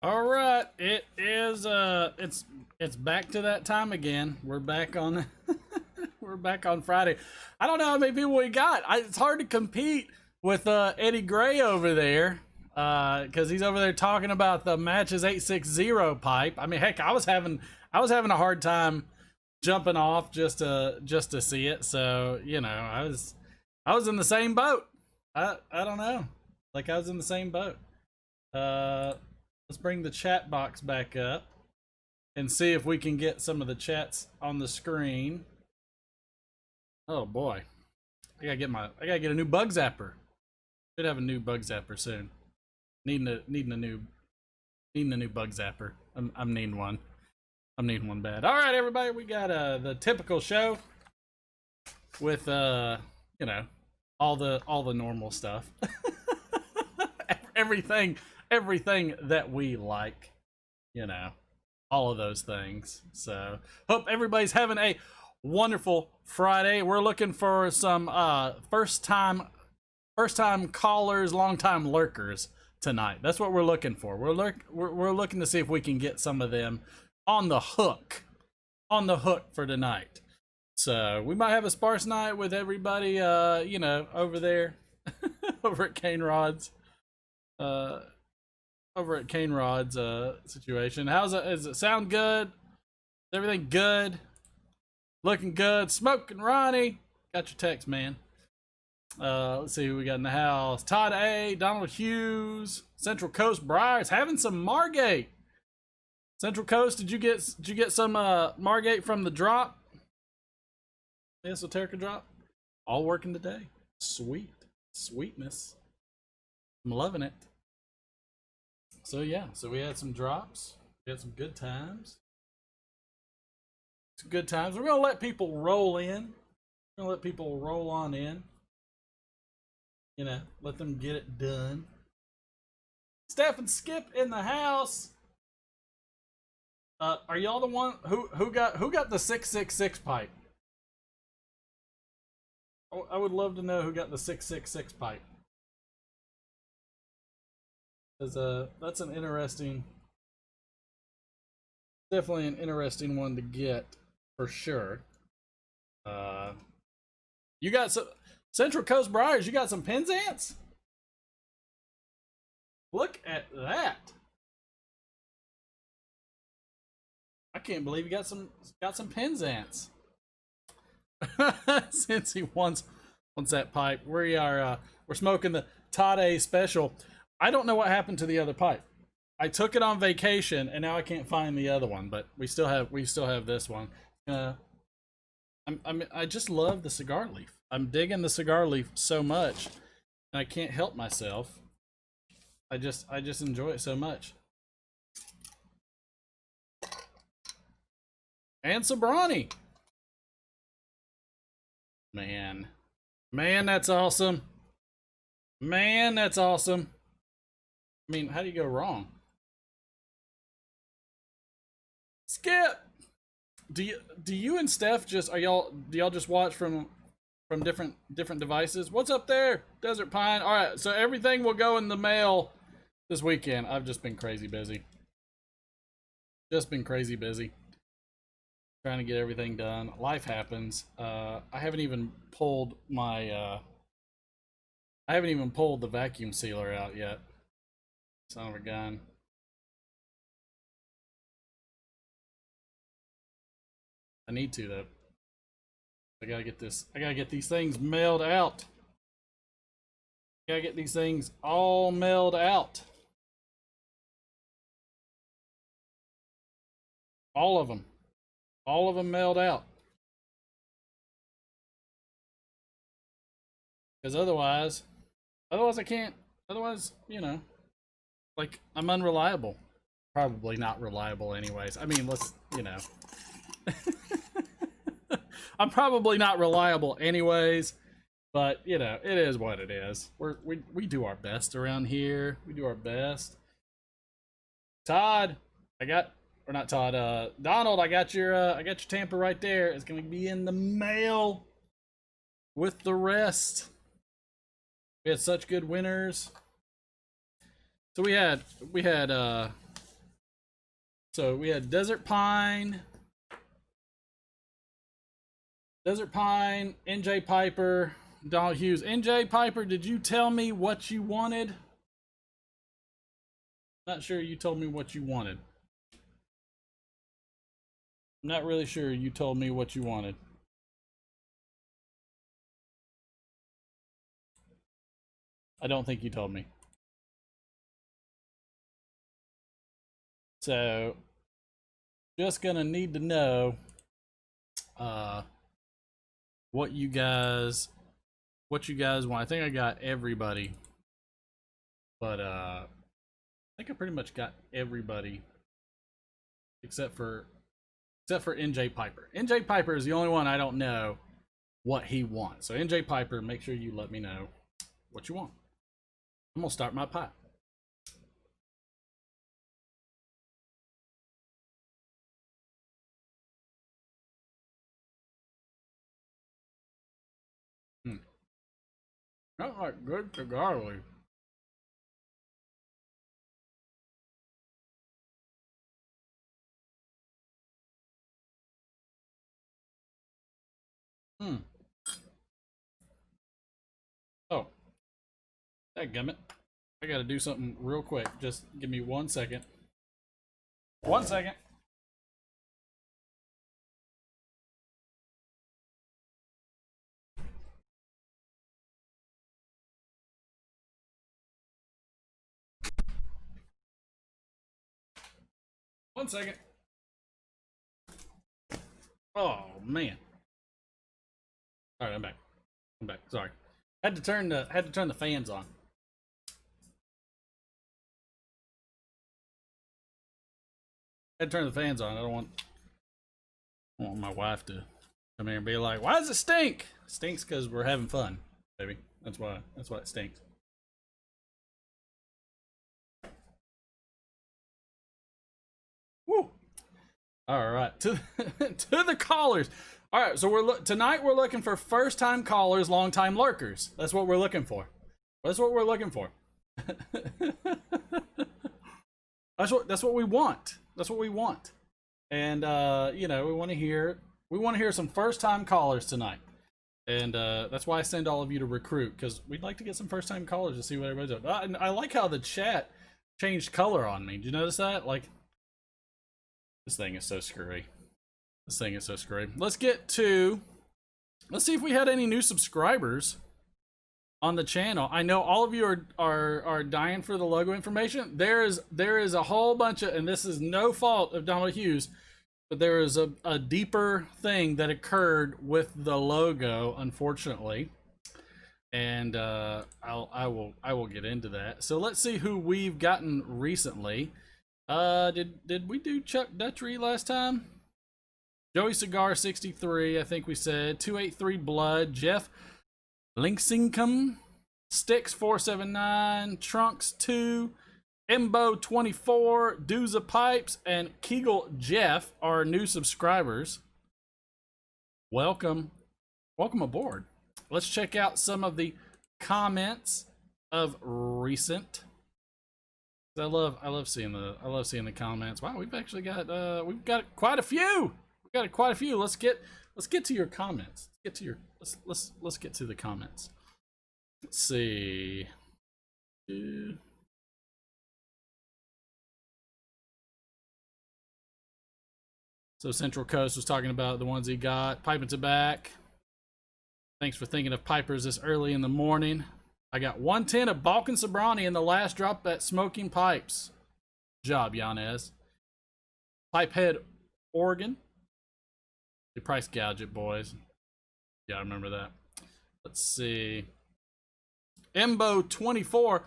All right, it is it's back to that time again. We're back on we're back on Friday. I don't know how many people we got. It's hard to compete with Eddie Gray over there cuz he's over there talking about the matches 860 pipe. I mean, heck, I was having a hard time jumping off just to see it. So, I was in the same boat. I don't know. Like I was in the same boat. Uh Let's bring the chat box back up and see if we can get some of the chats on the screen. Oh boy, I gotta get a new bug zapper. Should have a new bug zapper soon. Needing a new bug zapper. I'm needing one. I'm needing one bad. All right, everybody, we got the typical show with you know all the normal stuff. everything everything that we like, you know, all of those things. So, hope everybody's having a wonderful Friday. We're looking for some first time callers, long time lurkers tonight. That's what we're looking for. We're looking to see if we can get some of them on the hook, for tonight. So we might have a sparse night with everybody, over there, over at Cane Rod's. Uh, Over at Cane Rod's situation. How's it? Does it sound good? Is everything good? Looking good? Smoking Ronnie. Got your text, man. Let's see who we got in the house. Todd A, Donald Hughes, Central Coast Briars, having some Margate. Central Coast, did you get some Margate from the drop? The Esoterica drop? All working today. Sweet. Sweetness. I'm loving it. So yeah, so we had some drops. We had some good times. Some good times. We're gonna let people roll in. We're gonna let people roll on in. Let them get it done. Steph and Skip in the house. Are y'all the one who got the 666 pipe? I would love to know who got the 666 pipe. Because that's definitely an interesting one to get for sure. You got some Central Coast Briars. You got some Penzance. Look at that! I can't believe you got some Penzance. Since he wants that pipe, we're smoking the Todd A special. I don't know what happened to the other pipe. I took it on vacation and now I can't find the other one, but we still have this one. I just love the cigar leaf. I'm digging the cigar leaf so much, and I can't help myself. I just enjoy it so much. And Sobrani. Man, that's awesome. Man, that's awesome. I mean, how do you go wrong? Skip. Do you and Steph do y'all just watch from different devices? What's up there, Desert Pine? All right, so everything will go in the mail this weekend. I've just been crazy busy. Trying to get everything done. Life happens. I haven't even pulled the vacuum sealer out yet. Son of a gun. I need to though. I gotta get these things mailed out. Gotta get these things all mailed out. All of them. All of them mailed out. Because otherwise I can't. Otherwise, like I'm unreliable. Probably not reliable anyways. I mean, I'm probably not reliable anyways, but it is what it is. We do our best around here. We do our best. Todd, or not Todd, Donald, I got your tamper right there. It's gonna be in the mail with the rest. We had such good winners. So we had So we had Desert Pine, NJ Piper, Donald Hughes. NJ Piper, did you tell me what you wanted? Not sure you told me what you wanted. I'm not really sure you told me what you wanted. I don't think you told me. So, just gonna need to know what you guys want. I think I got everybody, but I think I pretty much got everybody except for NJ Piper. NJ Piper is the only one I don't know what he wants. So NJ Piper, make sure you let me know what you want. I'm gonna start my pie. That's like good to garlic. Oh, dadgummit. I gotta do something real quick. Just give me 1 second. 1 second. One second. Oh man. All right, I'm back. Sorry. Had to turn the fans on. Had to turn the fans on. I don't want my wife to come here and be like, "Why does it stink?" It stinks because we're having fun, baby. That's why it stinks. Woo! All right, to to the callers. All right, so tonight we're looking for first time callers, long time lurkers. That's what we're looking for. That's what we're looking for. That's what we want. That's what we want. And you know, we want to hear some first time callers tonight. And that's why I send all of you to recruit, because we'd like to get some first time callers to see what everybody's doing. And I like how the chat changed color on me. Did you notice that? Like, this thing is so screwy. This thing is so screwy. Let's see if we had any new subscribers on the channel. I know all of you are dying for the logo information. There is a whole bunch of, and this is no fault of Donald Hughes, but there is a deeper thing that occurred with the logo, unfortunately, and I will get into that. So let's see who we've gotten recently. Did we do Chuck Dutry last time? Joey Cigar 63, I think we said. 283 Blood, Jeff Linksingcom, Sticks 479, Trunks 2, Embo 24, Dooza Pipes, and Kegel Jeff are new subscribers. Welcome aboard. Let's check out some of the comments of recent. I love seeing the comments. Wow, we've actually got quite a few. Let's get to your comments. Let's get to the comments. Let's see. So Central Coast was talking about the ones he got. Pipe and Tobacco. Thanks for thinking of Pipers this early in the morning. I got 110 of Balkan Sobrani in the last drop at Smoking Pipes. Good job, Yanez. Pipehead, Oregon. The price gouge it, boys. Yeah, I remember that. Let's see. Embo 24.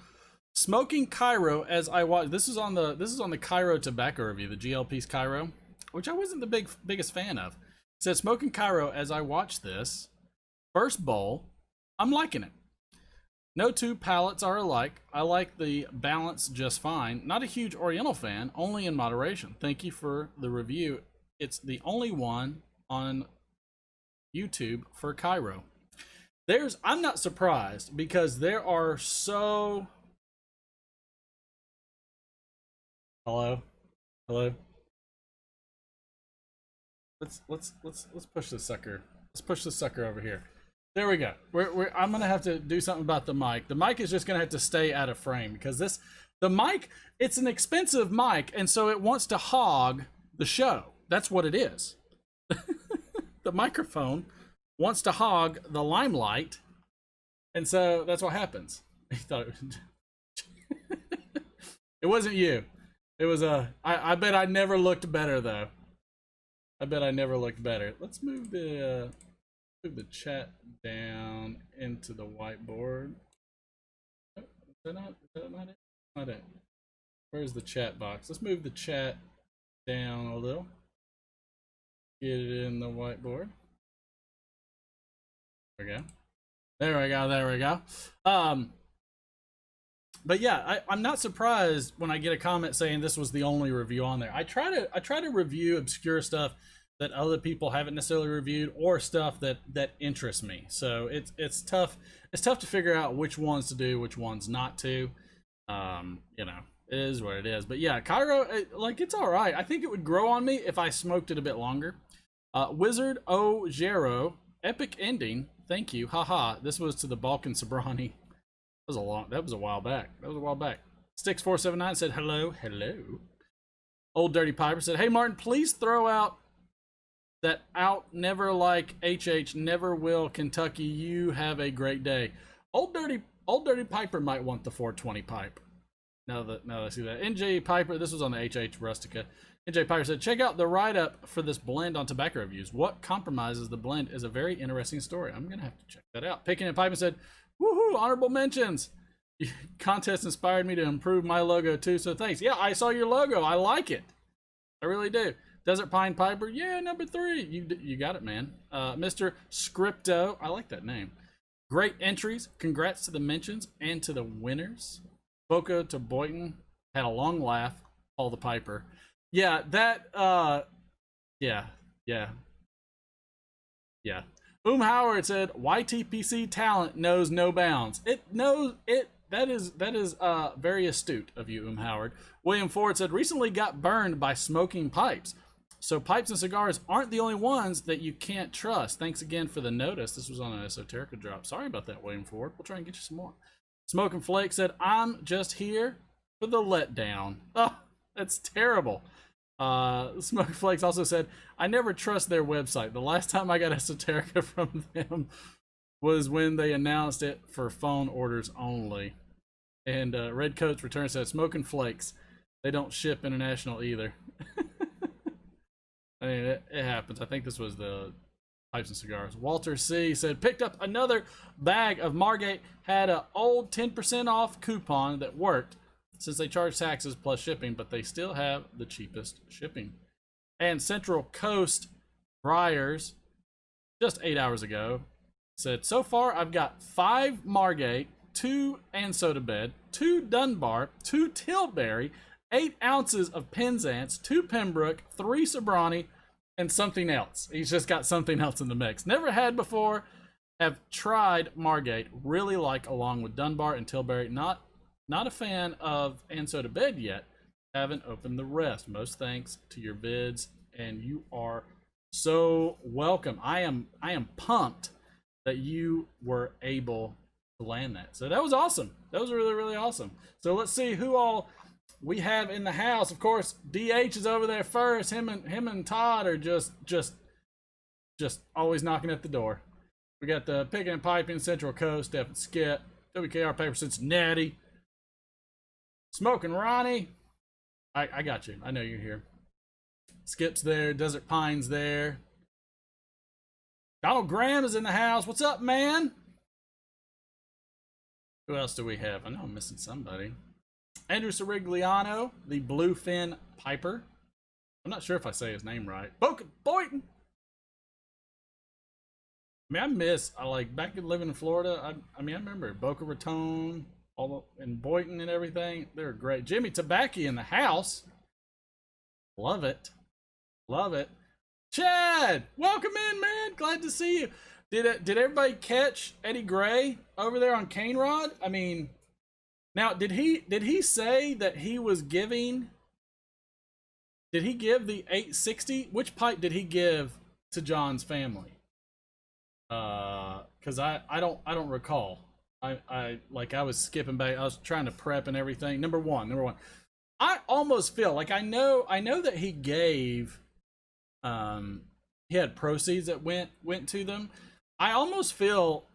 Smoking Cairo as I watch. This is on the Cairo tobacco review, the GLP's Cairo, which I wasn't the biggest fan of. It said Smoking Cairo as I watch this. First bowl, I'm liking it. No two palates are alike. I like the balance just fine. Not a huge Oriental fan, only in moderation. Thank you for the review. It's the only one on YouTube for Cairo. I'm not surprised, because there are so... Hello? Let's push this sucker. Let's push this sucker over here. There we go. I'm gonna have to do something about the mic. The mic is just gonna have to stay out of frame because the mic, it's an expensive mic, and so it wants to hog the show. That's what it is. The microphone wants to hog the limelight, and so that's what happens. He thought it wasn't you. It was I bet I never looked better though. I bet I never looked better. Let's move the chat down into the whiteboard. Oh, is that not it? Not it. Where's the chat box? Let's move the chat down a little. Get it in the whiteboard. There we go. There we go. There we go. But yeah, I'm not surprised when I get a comment saying this was the only review on there. I try to review obscure stuff that other people haven't necessarily reviewed, or stuff that interests me. So it's tough. It's tough to figure out which ones to do, which ones not to. You know, it is what it is. But yeah, Cairo, it's all right. I think it would grow on me if I smoked it a bit longer. Wizard O Jero, epic ending. Thank you. Haha. This was to the Balkan Sobrani. That was a while back. Sticks479 said hello. Old Dirty Piper said, hey Martin, please throw out that out never like HH, never will Kentucky. You have a great day. Old Dirty Piper might want the 420 pipe. Now that I see that. NJ Piper, this was on the HH Rustica. NJ Piper said, check out the write-up for this blend on tobacco reviews. What compromises the blend is a very interesting story. I'm gonna have to check that out. Picking and Piper said, woohoo, honorable mentions. Contest inspired me to improve my logo too, so thanks. Yeah, I saw your logo. I like it. I really do. Desert Pine Piper, yeah, number 3. You got it, man. Mr. Scripto, I like that name. Great entries. Congrats to the mentions and to the winners. Boca to Boynton had a long laugh. Paul the Piper. Yeah, that, yeah. Howard said, YTPC talent knows no bounds. That is very astute of you, Howard. William Ford said, recently got burned by smoking pipes. So pipes and cigars aren't the only ones that you can't trust. Thanks again for the notice. This was on an Esoterica drop. Sorry about that, William Ford. We'll try and get you some more. Smoking Flake said, I'm just here for the letdown. Oh, that's terrible. Smoking Flakes also said, I never trust their website. The last time I got Esoterica from them was when they announced it for phone orders only. And Red Coats Return said, Smoking Flakes. They don't ship international either. I mean, it happens. I think this was the Pipes and Cigars. Walter C. said, picked up another bag of Margate. Had an old 10% off coupon that worked since they charge taxes plus shipping, but they still have the cheapest shipping. And Central Coast Briars, just 8 hours ago, said, so far I've got 5 Margate, 2 and Soda Bed, 2 Dunbar, 2 Tilbury, 8 ounces of Penzance, 2 Pembroke, 3 Sobrani, and something else. He's just got something else in the mix. Never had before. Have tried Margate. Really like along with Dunbar and Tilbury. Not a fan of and Soda Bed yet. Haven't opened the rest. Most thanks to your vids, and you are so welcome. I am pumped that you were able to land that. So that was awesome. That was really, really awesome. So let's see who all we have in the house. Of course, DH is over there first. Him and Todd are just always knocking at the door. We got the Picking and Piping, Central Coast, Steph and Skip, WKR Paper Cincinnati, Smoking Ronnie. I got you. I know you're here. Skip's there. Desert Pine's there. Donald Graham is in the house. What's up, man? Who else do we have? I know I'm missing somebody. Andrew Sirigliano, the Bluefin Piper. I'm not sure if I say his name right. Boca Boynton. I mean, I like back living in Florida. I remember Boca Raton, and Boynton and everything. They're great. Jimmy Tabacchi in the house. Love it. Chad, welcome in, man. Glad to see you. Did everybody catch Eddie Gray over there on Cane Rod? I mean, now did he say that he was giving Did he give the 860? Which pipe did he give to John's family? Because I don't recall. I was skipping back. I was trying to prep and everything. Number one. I almost feel like I know that he gave. He had proceeds that went to them. I almost feel.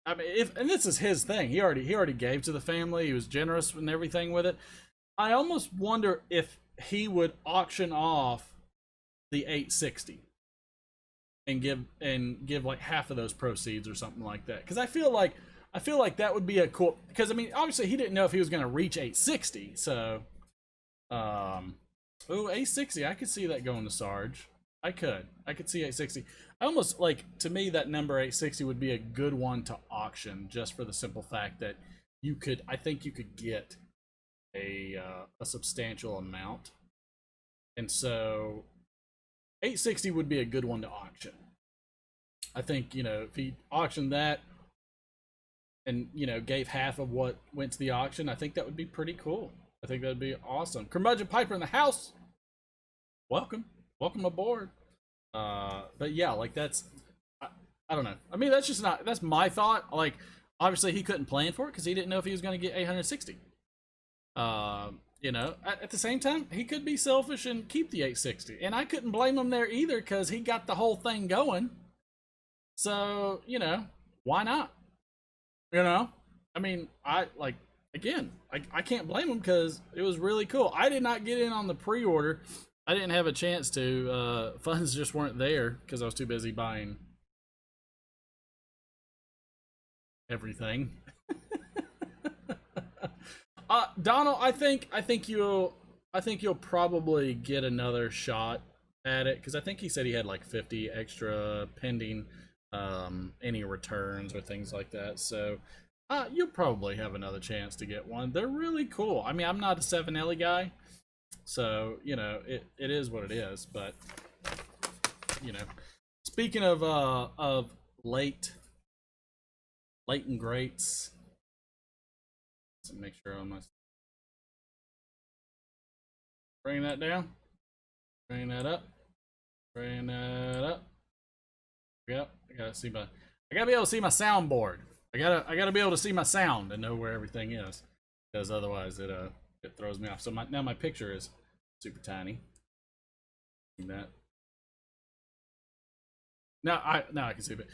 I mean, and this is his thing. He already gave to the family. He was generous and everything with it. I almost wonder if he would auction off the 860 and give like half of those proceeds or something like that. Because I feel like that would be a cool. Because I mean, obviously he didn't know if he was going to reach 860. So, 860. I could see that going to Sarge. I could see 860. I almost like, to me, that number 860 would be a good one to auction, just for the simple fact that I think you could get a substantial amount, and so 860 would be a good one to auction. I think, if he auctioned that and gave half of what went to the auction, I think that would be pretty cool. I think that'd be awesome. Curmudgeon Piper in the house. Welcome aboard. But yeah, like that's, I don't know. I mean, that's my thought. Like, obviously he couldn't plan for it because he didn't know if he was going to get 860. At the same time, he could be selfish and keep the 860, and I couldn't blame him there either because he got the whole thing going. So, why not? I mean, I can't blame him because it was really cool. I did not get in on the pre-order. I didn't have a chance to. Funds just weren't there because I was too busy buying everything. Donald, I think you'll probably get another shot at it because I think he said he had like 50 extra pending any returns or things like that. So you'll probably have another chance to get one. They're really cool. I mean, I'm not a 7Ellie guy, so it is what it is. But speaking of late and greats. Let's make sure on my bring that down, bring that up, bring that up. Yep, I gotta be able to see my soundboard. I gotta be able to see my sound and know where everything is, because otherwise it throws me off. So now my picture is super tiny. That now I can see it.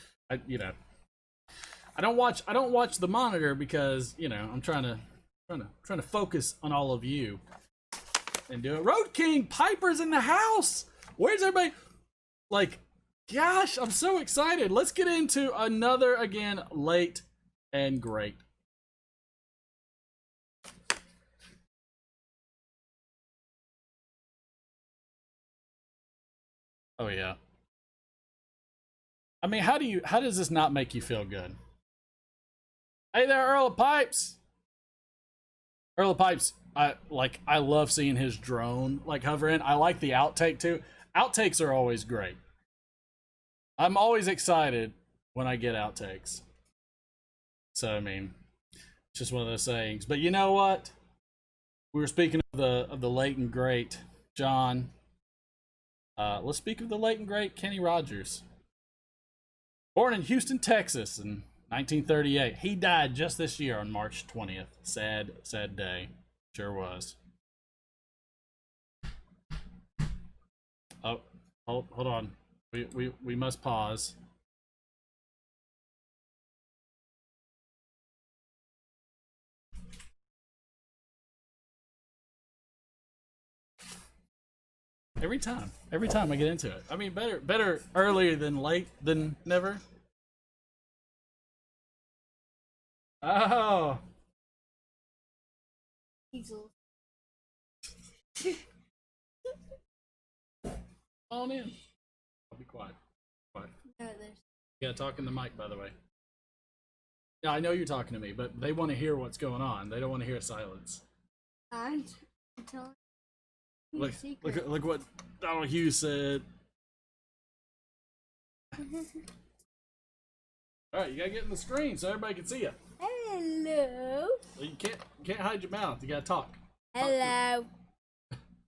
I don't watch the monitor because I'm trying to focus on all of you and do it. Road King Piper's in the house. Where's everybody? Like, gosh, I'm so excited. Let's get into another again late and great. Oh yeah. I mean, how does this not make you feel good? Hey there, Earl of Pipes. Earl of Pipes, I love seeing his drone like hovering. I like the outtake too. Outtakes are always great. I'm always excited when I get outtakes. So I mean, it's just one of those things. But you know what? We were speaking of the late and great John. Let's speak of the late and great Kenny Rogers. Born in Houston, Texas in 1938. He died just this year on March 20th. Sad day. Sure was. Oh, hold on. We must pause. Every time I get into it. I mean, better early than late than never. Oh. Easel. On in. I'll be quiet. Quiet. No, you gotta talk in the mic, by the way. Yeah, I know you're talking to me, but they want to hear what's going on. They don't want to hear silence. I'm telling you. Look what Donald Hughes said. All right, you gotta get in the screen so everybody can see you. Hello. Well, you can't hide your mouth. You gotta talk. Hello.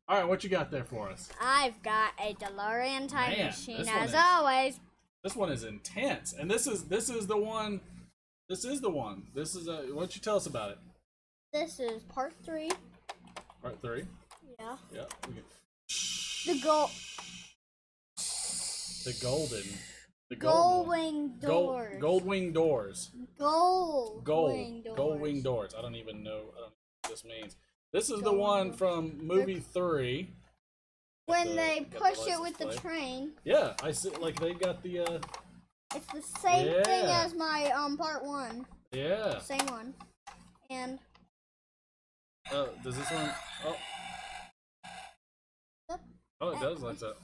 All right, what you got there for us? I've got a DeLorean time Man, machine this one as is- always. This one is intense, and this is the one. This is the one. This is why don't you tell us about it? This is part 3. Part 3. Yeah. Yeah. Okay. The gold. The golden. The Gold wing doors. Gold wing doors. Gold Gold. wing doors. Gold wing doors. I don't even know what this means. This is the Gold one doors. from movie 3. When they got the push it license with the plate. train, Yeah, I see. Like they got the. it's the same thing Yeah. as my part 1. Yeah. Same one. And Does this one? Oh. Yep. Oh, it does light up.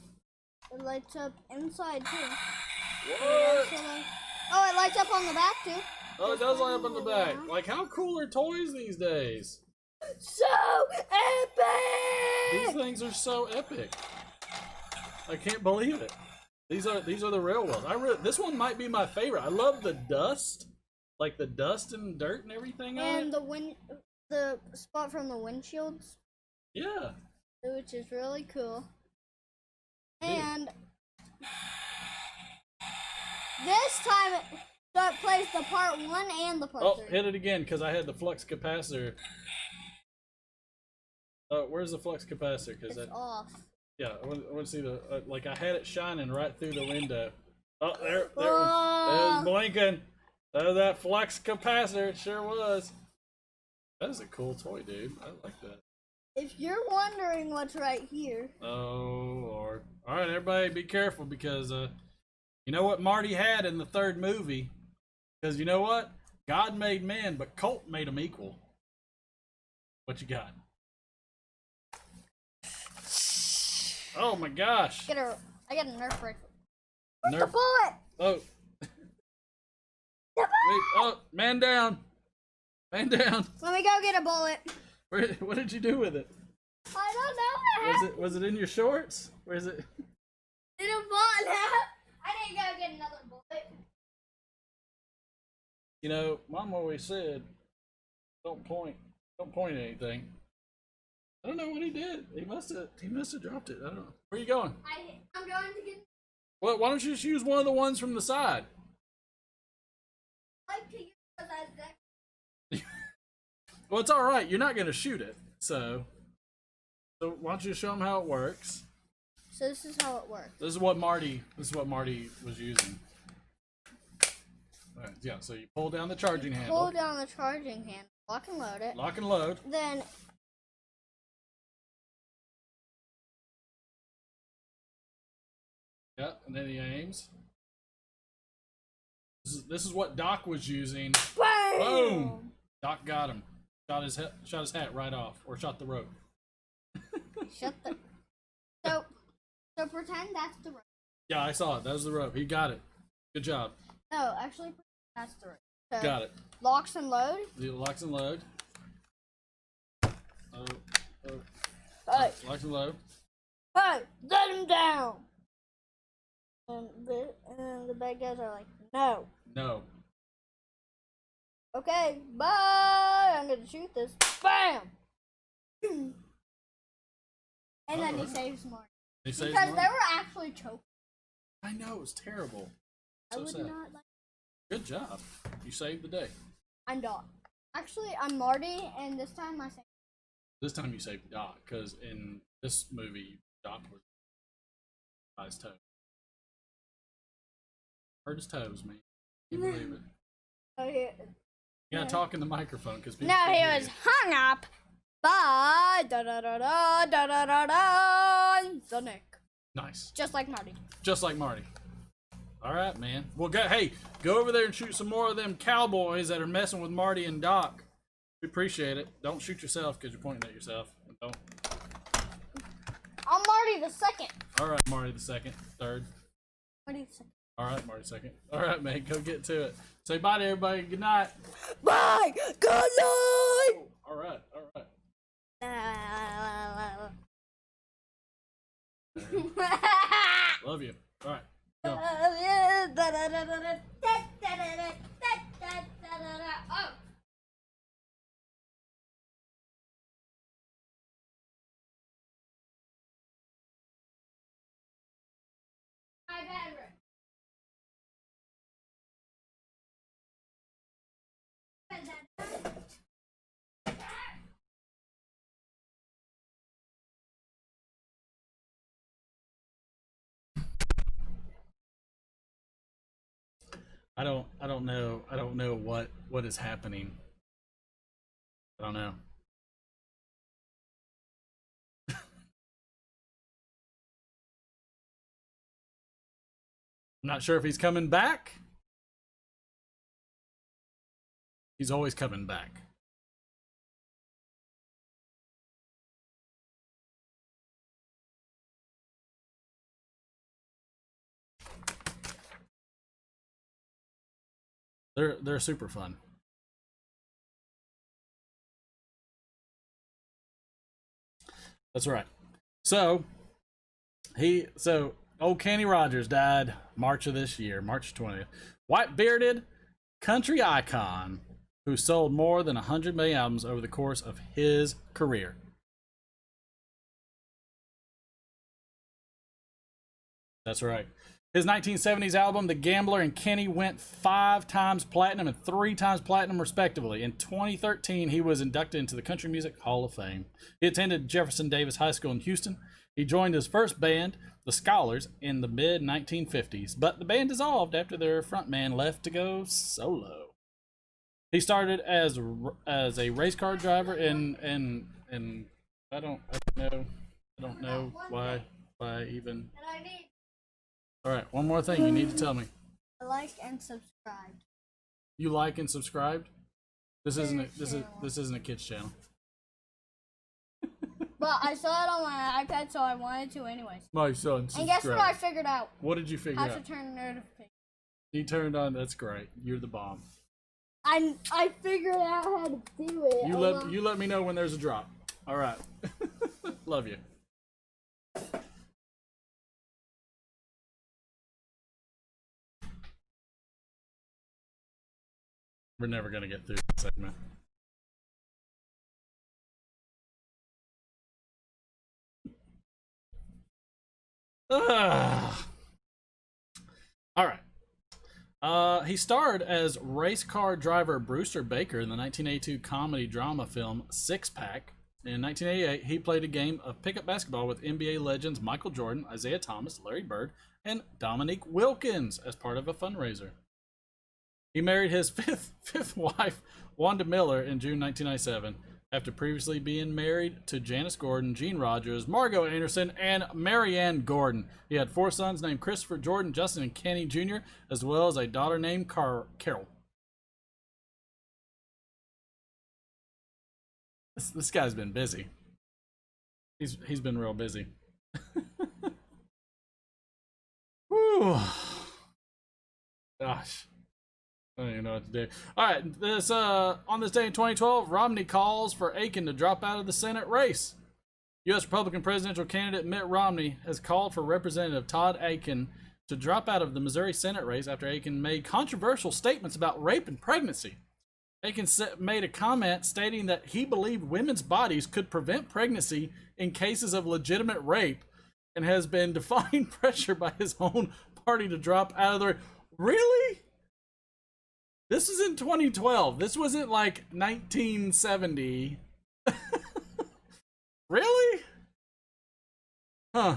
it lights up inside too. What? Oh, it lights up on the back too. Oh, it does light up on the back. Like, how cool are toys these days? So epic! These things are so epic. I can't believe it. These are the real ones. This one might be my favorite. I love the dust, like the dust and dirt and everything on And it. the spot from the windshields, Yeah. which is really cool. Dude. And this time it plays the part 1 and the part Oh, 3. hit it again because I had the flux capacitor. Where's the flux capacitor? Because It's that. off. Yeah, I want to see the like I had it shining right through the window. Oh, there it Oh. was blinking. That flux capacitor, it sure was. That is a cool toy, dude. I like that. If you're wondering what's right here, Oh Lord! All right, everybody, be careful because you know what Marty had in the 3rd movie? Because you know what? God made man, but Colt made them equal. What you got? Oh my gosh! I got a Nerf rifle. Where's Nerf. the bullet? Oh. Wait, oh, man down. Man down. Let me go get a bullet. What did you do with it? I don't know. Was it in your shorts? Where is it? Did a bullet out? I need to go get another bullet. You know, Mom always said, don't point at anything. I don't know what he did. He must have dropped it. I don't know. Where are you going? I'm going to get. Well, why don't you just use one of the ones from the side? Like to use as that. Well, it's all right. You're not going to shoot it, so why don't you show them how it works? So this is how it works. This is what Marty was using. All right, yeah. So you pull down the charging handle. Pull down the charging handle. Lock and load it. Lock and load. Then Yeah, and then he aims. This is what Doc was using. bam! Boom! Doc got him. Shot his hat right off, or shot the rope. Shut the. So pretend that's the rope. Yeah, I saw it. That was the rope. He got it. Good job. No, actually pretend that's the rope. So Got it. locks and load. The locks and load. Oh. Hey, Locks and load. hey, let him down. And the bad guys are like, no. No. Okay, bye. I'm gonna shoot this. Bam. And then he Alright. saves Marty. He saves Because Marty. they were actually choking. I know, it was terrible. I So would sad. not like. Good job. You saved the day. I'm Doc. Actually, I'm Marty, and this time I say. This time you saved Doc, because in this movie, Doc was by his toe. Hurt his toes, man. Can you believe it? Oh, yeah. You gotta talk in the microphone, because people No, can't he hear was you. hung up by da da da da da da da da the neck. Nice. Just like Marty. Just like Marty. All right, man. Well, go over there and shoot some more of them cowboys that are messing with Marty and Doc. We appreciate it. Don't shoot yourself because you're pointing at yourself. Don't. I'm Marty the second. All right, Marty the second, third. Marty the second. All right, Marty second. All right, man. Go get to it. Say bye to everybody. Good night. Bye. Good night. All right. All right. Love you. All right. Go. Oh. I don't know what is happening. I don't know. I'm not sure if he's coming back. He's always coming back. They're super fun. That's right. So old Kenny Rogers died March of this year, March 20th. White bearded country icon who sold more than 100 million albums over the course of his career. That's right. His 1970s album, The Gambler and Kenny, went 5 times platinum and 3 times platinum, respectively. In 2013, he was inducted into the Country Music Hall of Fame. He attended Jefferson Davis High School in Houston. He joined his first band, the Scholars, in the mid-1950s, but the band dissolved after their frontman left to go solo. He started as a race car driver, and I don't know why even. All right, one more thing you need to tell me. Like and subscribe. You like and subscribed? This isn't a kids channel. But I saw it on my iPad, so I wanted to anyways. My son subscribed. And guess what I figured out? What did you figure out? How to turn notifications. You turned on. That's great. You're the bomb. I figured out how to do it. You let me know when there's a drop. All right. Love you. We're never gonna get through this segment. All right. He starred as race car driver Brewster Baker in the 1982 comedy drama film Six Pack. In 1988, he played a game of pickup basketball with NBA legends Michael Jordan, Isaiah Thomas, Larry Bird, and Dominique Wilkins as part of a fundraiser. He married his fifth wife, Wanda Miller, in June 1997, after previously being married to Janice Gordon, Gene Rogers, Margot Anderson, and Marianne Gordon. He had 4 sons named Christopher, Jordan, Justin, and Kenny Jr., as well as a daughter named Carol. This guy's been busy. He's been real busy. Whew. Gosh. I don't even know what to do. All right, on this day in 2012, Romney calls for Aiken to drop out of the Senate race. U.S. Republican presidential candidate Mitt Romney has called for Representative Todd Aiken to drop out of the Missouri Senate race after Aiken made controversial statements about rape and pregnancy. Aiken made a comment stating that he believed women's bodies could prevent pregnancy in cases of legitimate rape, and has been defying pressure by his own party to drop out of the race. Really? This was in 2012. This wasn't like 1970. Really? Huh.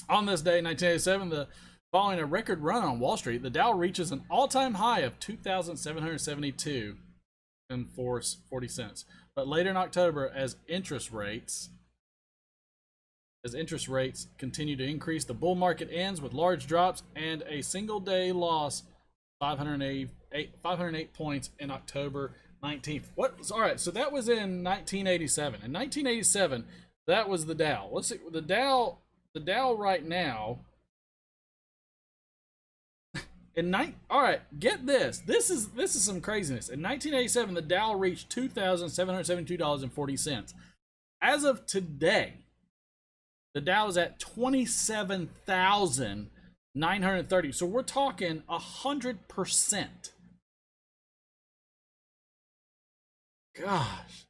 On this day, 1987, following a record run on Wall Street, the Dow reaches an all-time high of 2,772 and 40 cents. But later in October, as interest rates continue to increase, the bull market ends with large drops and a single-day loss. 508 points in October 19th. All right, so that was in 1987. In 1987, that was the Dow. Let's see, the Dow right now. All right, get this. This is some craziness. In 1987, the Dow reached $2,772.40. As of today, the Dow is at 27,930. So we're talking 100%. Gosh,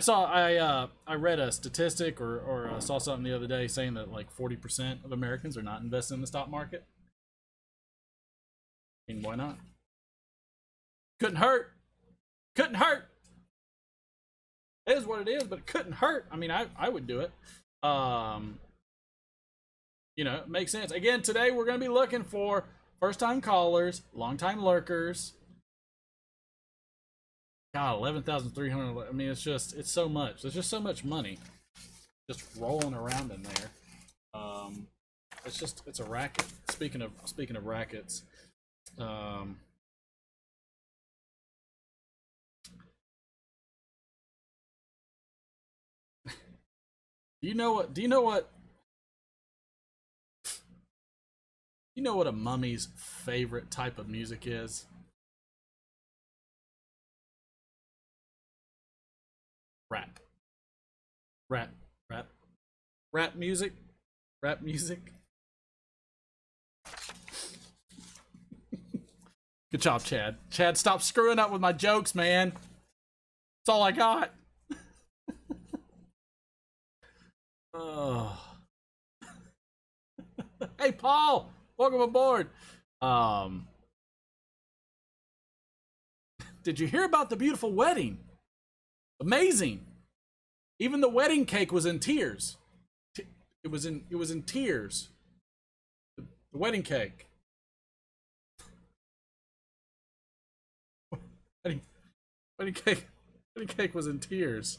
I read a statistic or saw something the other day saying that like 40% of Americans are not investing in the stock market. I mean, why not? Couldn't hurt. Couldn't hurt. It is what it is, but it couldn't hurt. I mean, I would do it. You know, it makes sense. Again, today we're going to be looking for first-time callers, long-time lurkers. God, 11,300. I mean, it's so much. There's just so much money just rolling around in there. It's a racket. Speaking of rackets, do you know what a mummy's favorite type of music is? Rap. Rap. Rap. Rap music. Rap music. Good job, Chad. Chad, stop screwing up with my jokes, man. That's all I got. Oh. Hey, Paul. Welcome aboard. Did you hear about the beautiful wedding? Amazing. Even the wedding cake was in tears. It was in tears. The wedding cake. Wedding cake was in tears.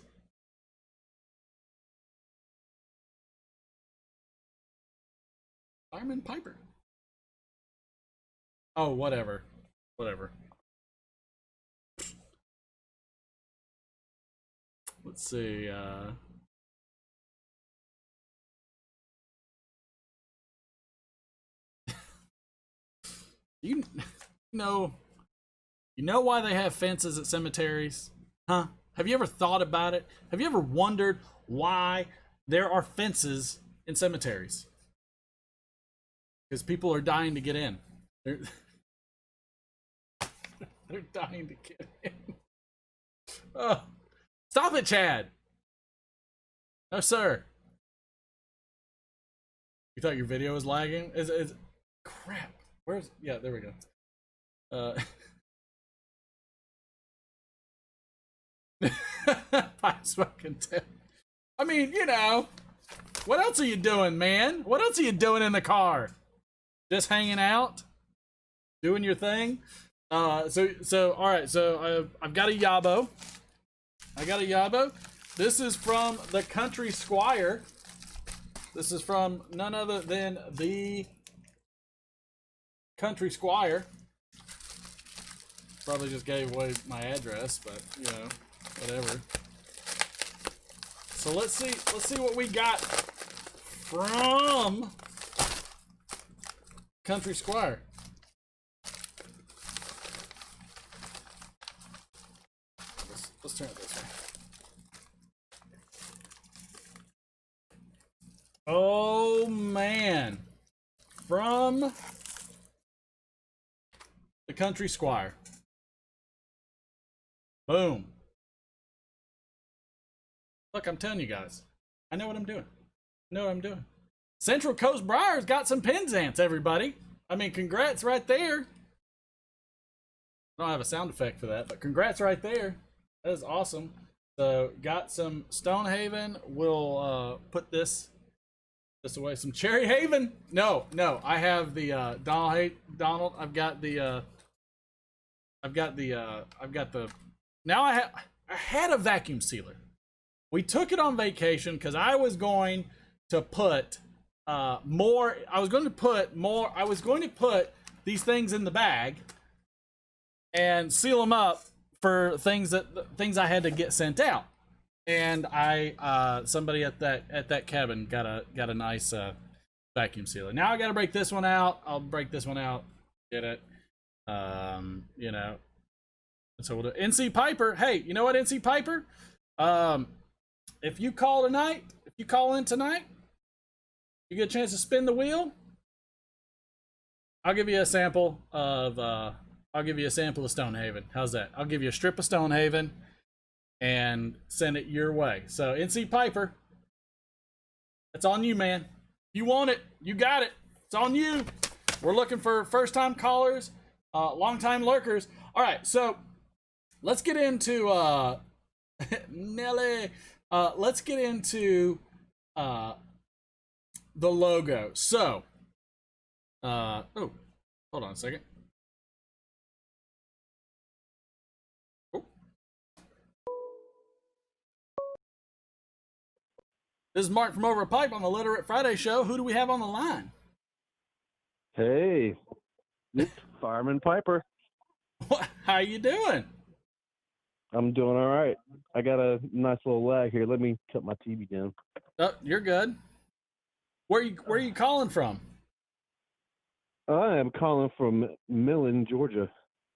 Fireman Piper. Oh, whatever. Let's see. You know why they have fences at cemeteries? Huh? Have you ever thought about it? Have you ever wondered why there are fences in cemeteries? Because people are dying to get in. They're dying to get in. Oh, stop it, Chad. No, sir. You thought your video was lagging? Is crap. Where's there we go. Pipe smoking tip. I mean, what else are you doing, man? What else are you doing in the car? Just hanging out, doing your thing. So all right. So I've got a Yabo. This is from the Country Squire. This is from none other than the Country Squire. Probably just gave away my address, but whatever. So let's see what we got from Country Squire. Let's turn it this way. Oh man, from the Country Squire. Boom. Look, I'm telling you guys, I know what I'm doing. Central Coast Briar's got some Penzance, everybody. I mean, congrats right there. I don't have a sound effect for that, but congrats right there. That is awesome. So, got some Stonehaven. We'll put this away. Some Cherry Haven. No, I have the Donald. I've got the. Now I had a vacuum sealer. We took it on vacation because I was going to put more. I was going to put these things in the bag and seal them up for things I had to get sent out. And somebody at that cabin got a nice vacuum sealer. Now I got to break this one out. I'll break this one out. Get it? So we'll do NC Piper. Hey, you know what, NC Piper? If you call in tonight, you get a chance to spin the wheel. I'll give you a sample of Stonehaven. How's that? I'll give you a strip of Stonehaven. and send it your way. So NC Piper, that's on you, man. You want it, you got it. It's on you. We're looking for first-time callers, long-time lurkers. All right, so let's get into Nelly. Let's get into the logo. So, oh, hold on a second. Oh. This is Mark from Over a Pipe on the Literate Friday Show. Who do we have on the line? Hey, it's Fireman Piper. How you doing? I'm doing all right. I got a nice little lag here. Let me cut my TV down. Oh, you're good. Where are you calling from? I am calling from Millen, Georgia.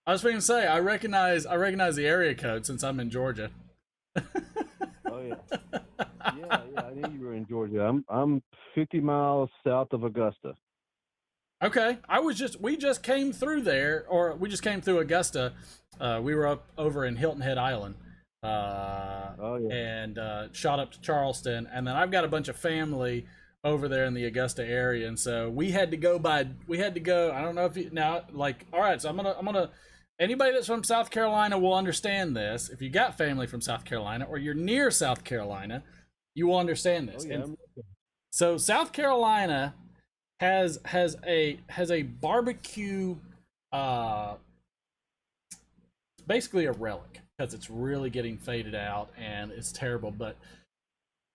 I was going to say I recognize the area code since I'm in Georgia. Oh yeah, yeah. I knew you were in Georgia. I'm 50 miles south of Augusta. Okay, we just came through there, or we just came through Augusta. We were up over in Hilton Head Island, and shot up to Charleston, and then I've got a bunch of family over there in the Augusta area, and so we had to go. I don't know if you now, like, all right. So I'm gonna. Anybody that's from South Carolina will understand this. If you got family from South Carolina or you're near South Carolina, you will understand this. Oh, yeah. So South Carolina has a barbecue, basically a relic because it's really getting faded out and it's terrible. But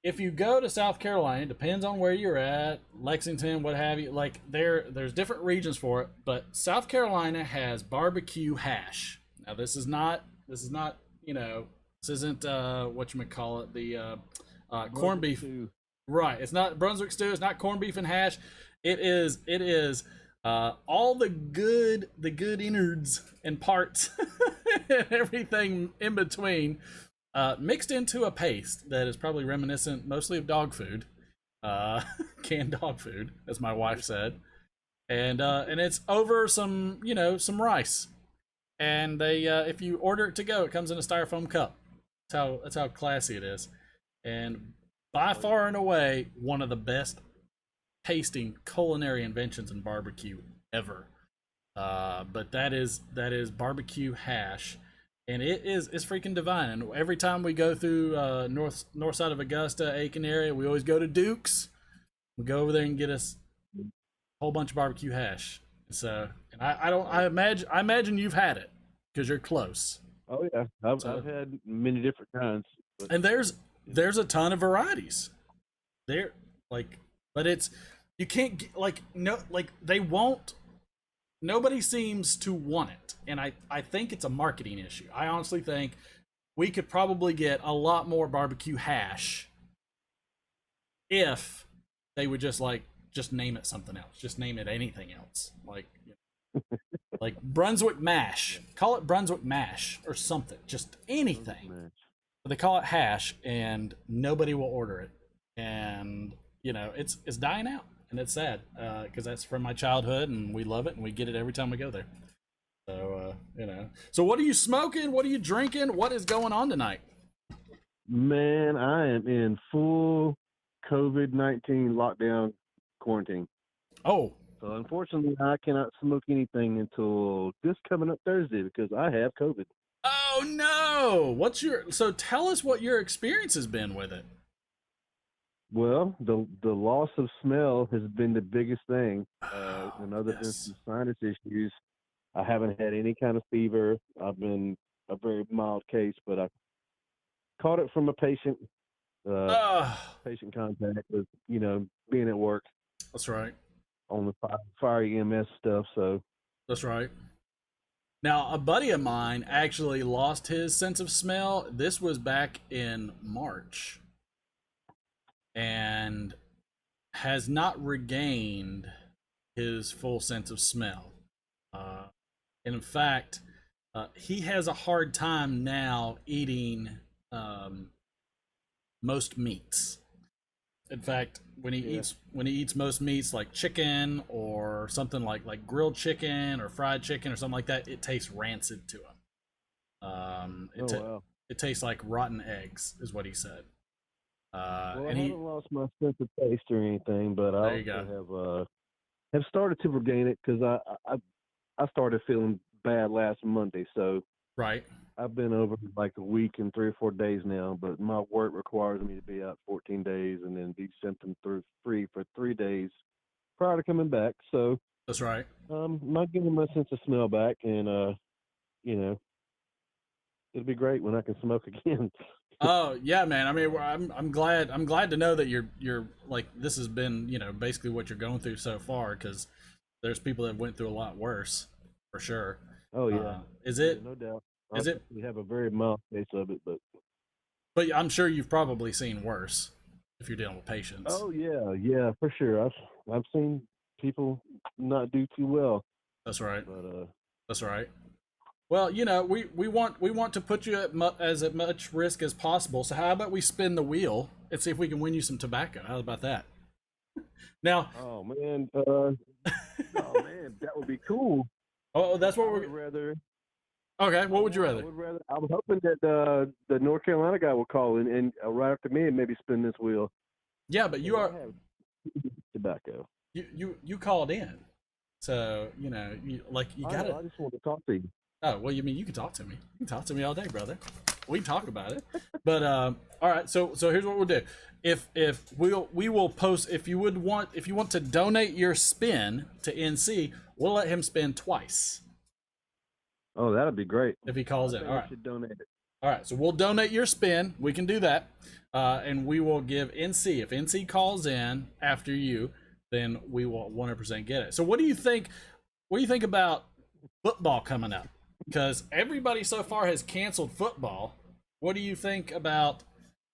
if you go to South Carolina, it depends on where you're at, Lexington, what have you. Like there's different regions for it, but South Carolina has barbecue hash. Now this is not this isn't whatchamacallit, the corned beef. Right. It's not Brunswick stew, it's not corned beef and hash. It is all the good innards and parts and everything in between, mixed into a paste that is probably reminiscent mostly of dog food, canned dog food, as my wife said, and it's over some rice, and they if you order it to go, it comes in a styrofoam cup. That's how classy it is, and by far and away one of the best tasting culinary inventions in barbecue ever. But that is barbecue hash, and it's freaking divine. And every time we go through north side of Augusta, Aiken area, we always go to Duke's. We go over there and get us a whole bunch of barbecue hash. So, and I imagine you've had it because you're close. Oh yeah, I've had many different kinds. And there's a ton of varieties. There, like, but it's you can't they won't. Nobody seems to want it, and I think it's a marketing issue. I honestly think we could probably get a lot more barbecue hash if they would just name it something else, just name it anything else, like Brunswick mash. Call it Brunswick mash or something, just anything. But they call it hash, and nobody will order it, and it's dying out. And it's sad because that's from my childhood, and we love it, and we get it every time we go there. So So what are you smoking? What are you drinking? What is going on tonight? Man, I am in full COVID-19 lockdown quarantine. Oh. So unfortunately, I cannot smoke anything until this coming up Thursday because I have COVID. Oh no! So tell us what your experience has been with it. Well, the loss of smell has been the biggest thing. And other than some sinus issues, I haven't had any kind of fever. I've been a very mild case, but I caught it from a patient. Patient contact with, being at work. That's right. On the fire EMS stuff, so. That's right. Now, a buddy of mine actually lost his sense of smell. This was back in March. And has not regained his full sense of smell. And in fact, he has a hard time now eating most meats. In fact, when he eats most meats like chicken or something like grilled chicken or fried chicken or something like that, it tastes rancid to him. Wow. It tastes like rotten eggs, is what he said. Well, I And he, haven't lost my sense of taste or anything, but I there you go. also have started to regain it because I started feeling bad last Monday, so Right. I've been over like a week and 3 or 4 days now. But my work requires me to be out 14 days and then be symptom free for 3 days prior to coming back. So That's right. not getting my sense of smell back, and you know, it'll be great when I can smoke again. Oh yeah, man. I mean, I'm glad to know that you're like this has been basically what you're going through so far because there's people that went through a lot worse for sure. Oh yeah, Is yeah, it no doubt. is it? We have a very mild case of it, but But I'm sure you've probably seen worse if you're dealing with patients. oh yeah, yeah, for sure. I've seen people not do too well, That's right. but That's right. Well, we want to put you at much risk as possible. So how about we spin the wheel and see if we can win you some tobacco? How about that? Now, oh man, that would be cool. oh, that's what I would we're. rather. Okay, what would you I rather? would rather. I was hoping that the North Carolina guy will call and right after me and maybe spin this wheel. Yeah, but you 'Cause are I have tobacco. you called in, so you I know. gotta. I just want to talk to you. Oh well, you mean you can talk to me? You can talk to me all day, brother. We can talk about it. But all right. So here's what we'll do. If we will post if you want to donate your spin to NC, we'll let him spin twice Oh, that'd be great. if he calls I in. think All I right. should donate it. All right. So we'll donate your spin. We can do that, and we will give NC if NC calls in after you, then we will 100% get it. So what do you think? What do you think about football coming up? Because everybody so far has canceled football. What do you think about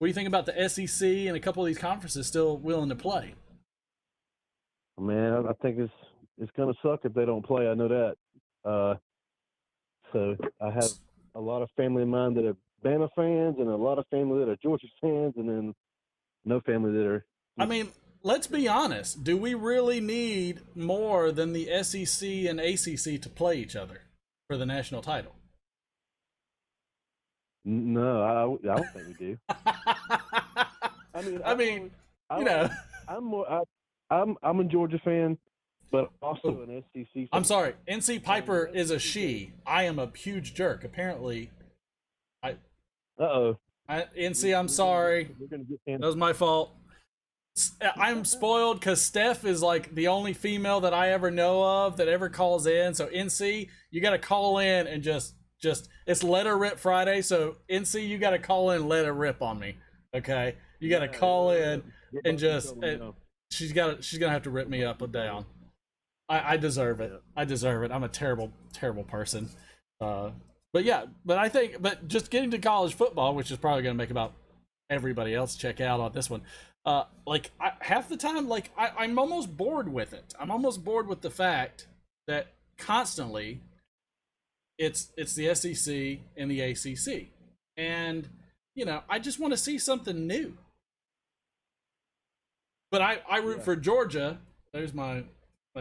the SEC and a couple of these conferences still willing to play? Man, I think it's gonna suck if they don't play. I know that. Uh, so I have a lot of family of mine that are Bama fans, and a lot of family that are Georgia fans, and then no family that are. I mean, let's be honest. Do we really need more than the SEC and ACC to play each other for the national title? No, I don't think we do. I mean, I mean, I, you know. I'm more. I'm a Georgia fan, but also Ooh. an SEC fan. I'm sorry. NC Piper is a she. I am a huge jerk. Apparently, Uh-oh. NC. I'm sorry. We're gonna get That was my fault. I'm spoiled because Steph is like the only female that I ever know of that ever calls in. So NC, you got to call in and just it's let her rip Friday. So NC, you got to call in, and let her rip on me. Okay, you got to call in and just she's gonna have to rip me up or down. I deserve it. I deserve it. I'm a terrible terrible person. But yeah, but just getting to college football, which is probably gonna make about everybody else check out on this one. Half the time, I'm almost bored with it. I'm almost bored with the fact that constantly it's the SEC and the ACC, and I just want to see something new. But I root for Georgia. There's my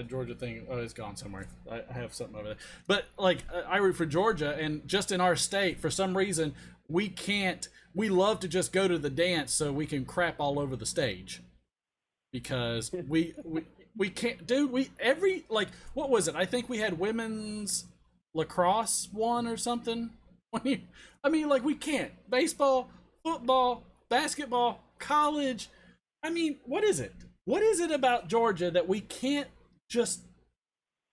Georgia thing. Oh, it's gone somewhere. I have something over there. But I root for Georgia, and just in our state, for some reason, we can't. We love to just go to the dance so we can crap all over the stage, because we can't, dude. What was it? I think we had women's lacrosse one or something. We can't baseball, football, basketball, college. I mean, what is it? What is it about Georgia that we can't just?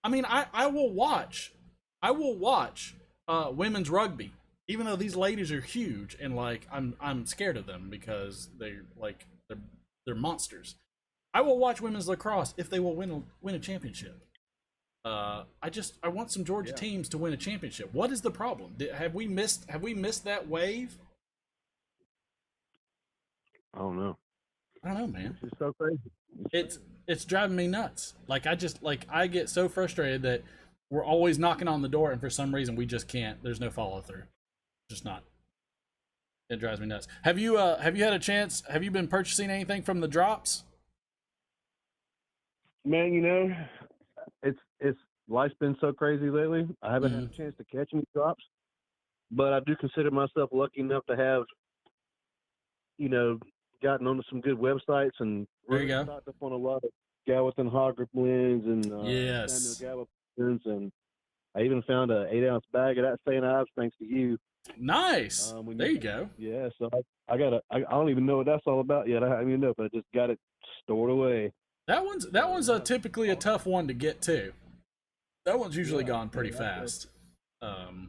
I mean, I will watch. I will watch women's rugby, even though these ladies are huge, and I'm scared of them because they're monsters. I will watch women's lacrosse if they will win a championship. I want some Georgia teams to win a championship. What is the problem? Have we missed that wave? I don't know. I don't know, man. It's so crazy. It's driving me nuts. I get so frustrated that we're always knocking on the door, and for some reason we just can't. There's no follow through. Just not. It drives me nuts. Have you had a chance? Have you been purchasing anything from the drops? Man, it's life's been so crazy lately. I haven't had a chance to catch any drops. but I do consider myself lucky enough to have, you know, gotten onto some good websites and There you really go. stocked up on a lot of Galveston Hogger blends and Samuel Yes. Gallup blends, and I even found a 8-ounce bag of that St. Ives thanks to you. Nice. When There you go. Yeah, so I don't even know what that's all about yet. I haven't even know, but I just got it stored away. That one's typically a tough one to get to. That one's usually Yeah, gone pretty yeah, fast.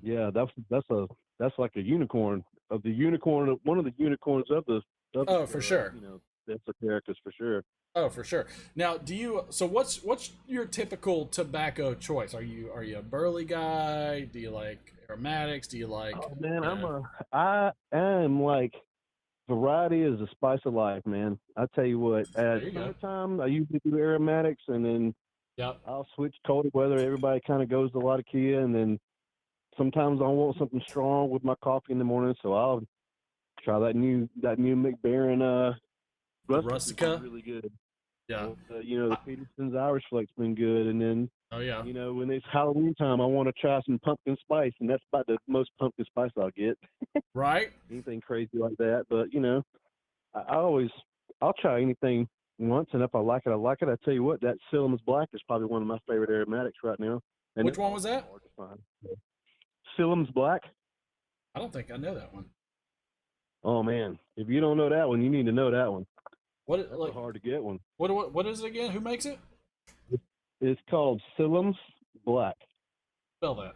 yeah, that's like a unicorn of the unicorn, one of the unicorns of the Oh, for sure. you know, that's the characters for sure. Oh, for sure. Now, do you? So, what's your typical tobacco choice? Are you a burley guy? Do you like aromatics? Do you like? Oh man, You know, I am like variety is the spice of life, man. I tell you what, there at you go. summertime I usually do aromatics, and then Yep. I'll switch colder weather. Everybody kind of goes to Latakia, and then sometimes I want something strong with my coffee in the morning, so I'll try that new McBaron The Rustic has been Rustica. really good. Yeah. You know, the I, Peterson's Irish Flake's been good, and then oh yeah. you know when it's Halloween time, I want to try some pumpkin spice, and that's about the most pumpkin spice I'll get. Right. Anything crazy like that, but you know, I always I'll try anything once, and if I like it, I like it. I tell you what, that Silem's Black is probably one of my favorite aromatics right now, and Which it's one was also that? hard to find. So, Silem's Black. I don't think I know that one. Oh man, if you don't know that one, you need to know that one. What That's a like hard to get one. what is it again? Who makes it? It's called Silem's Black. Spell that.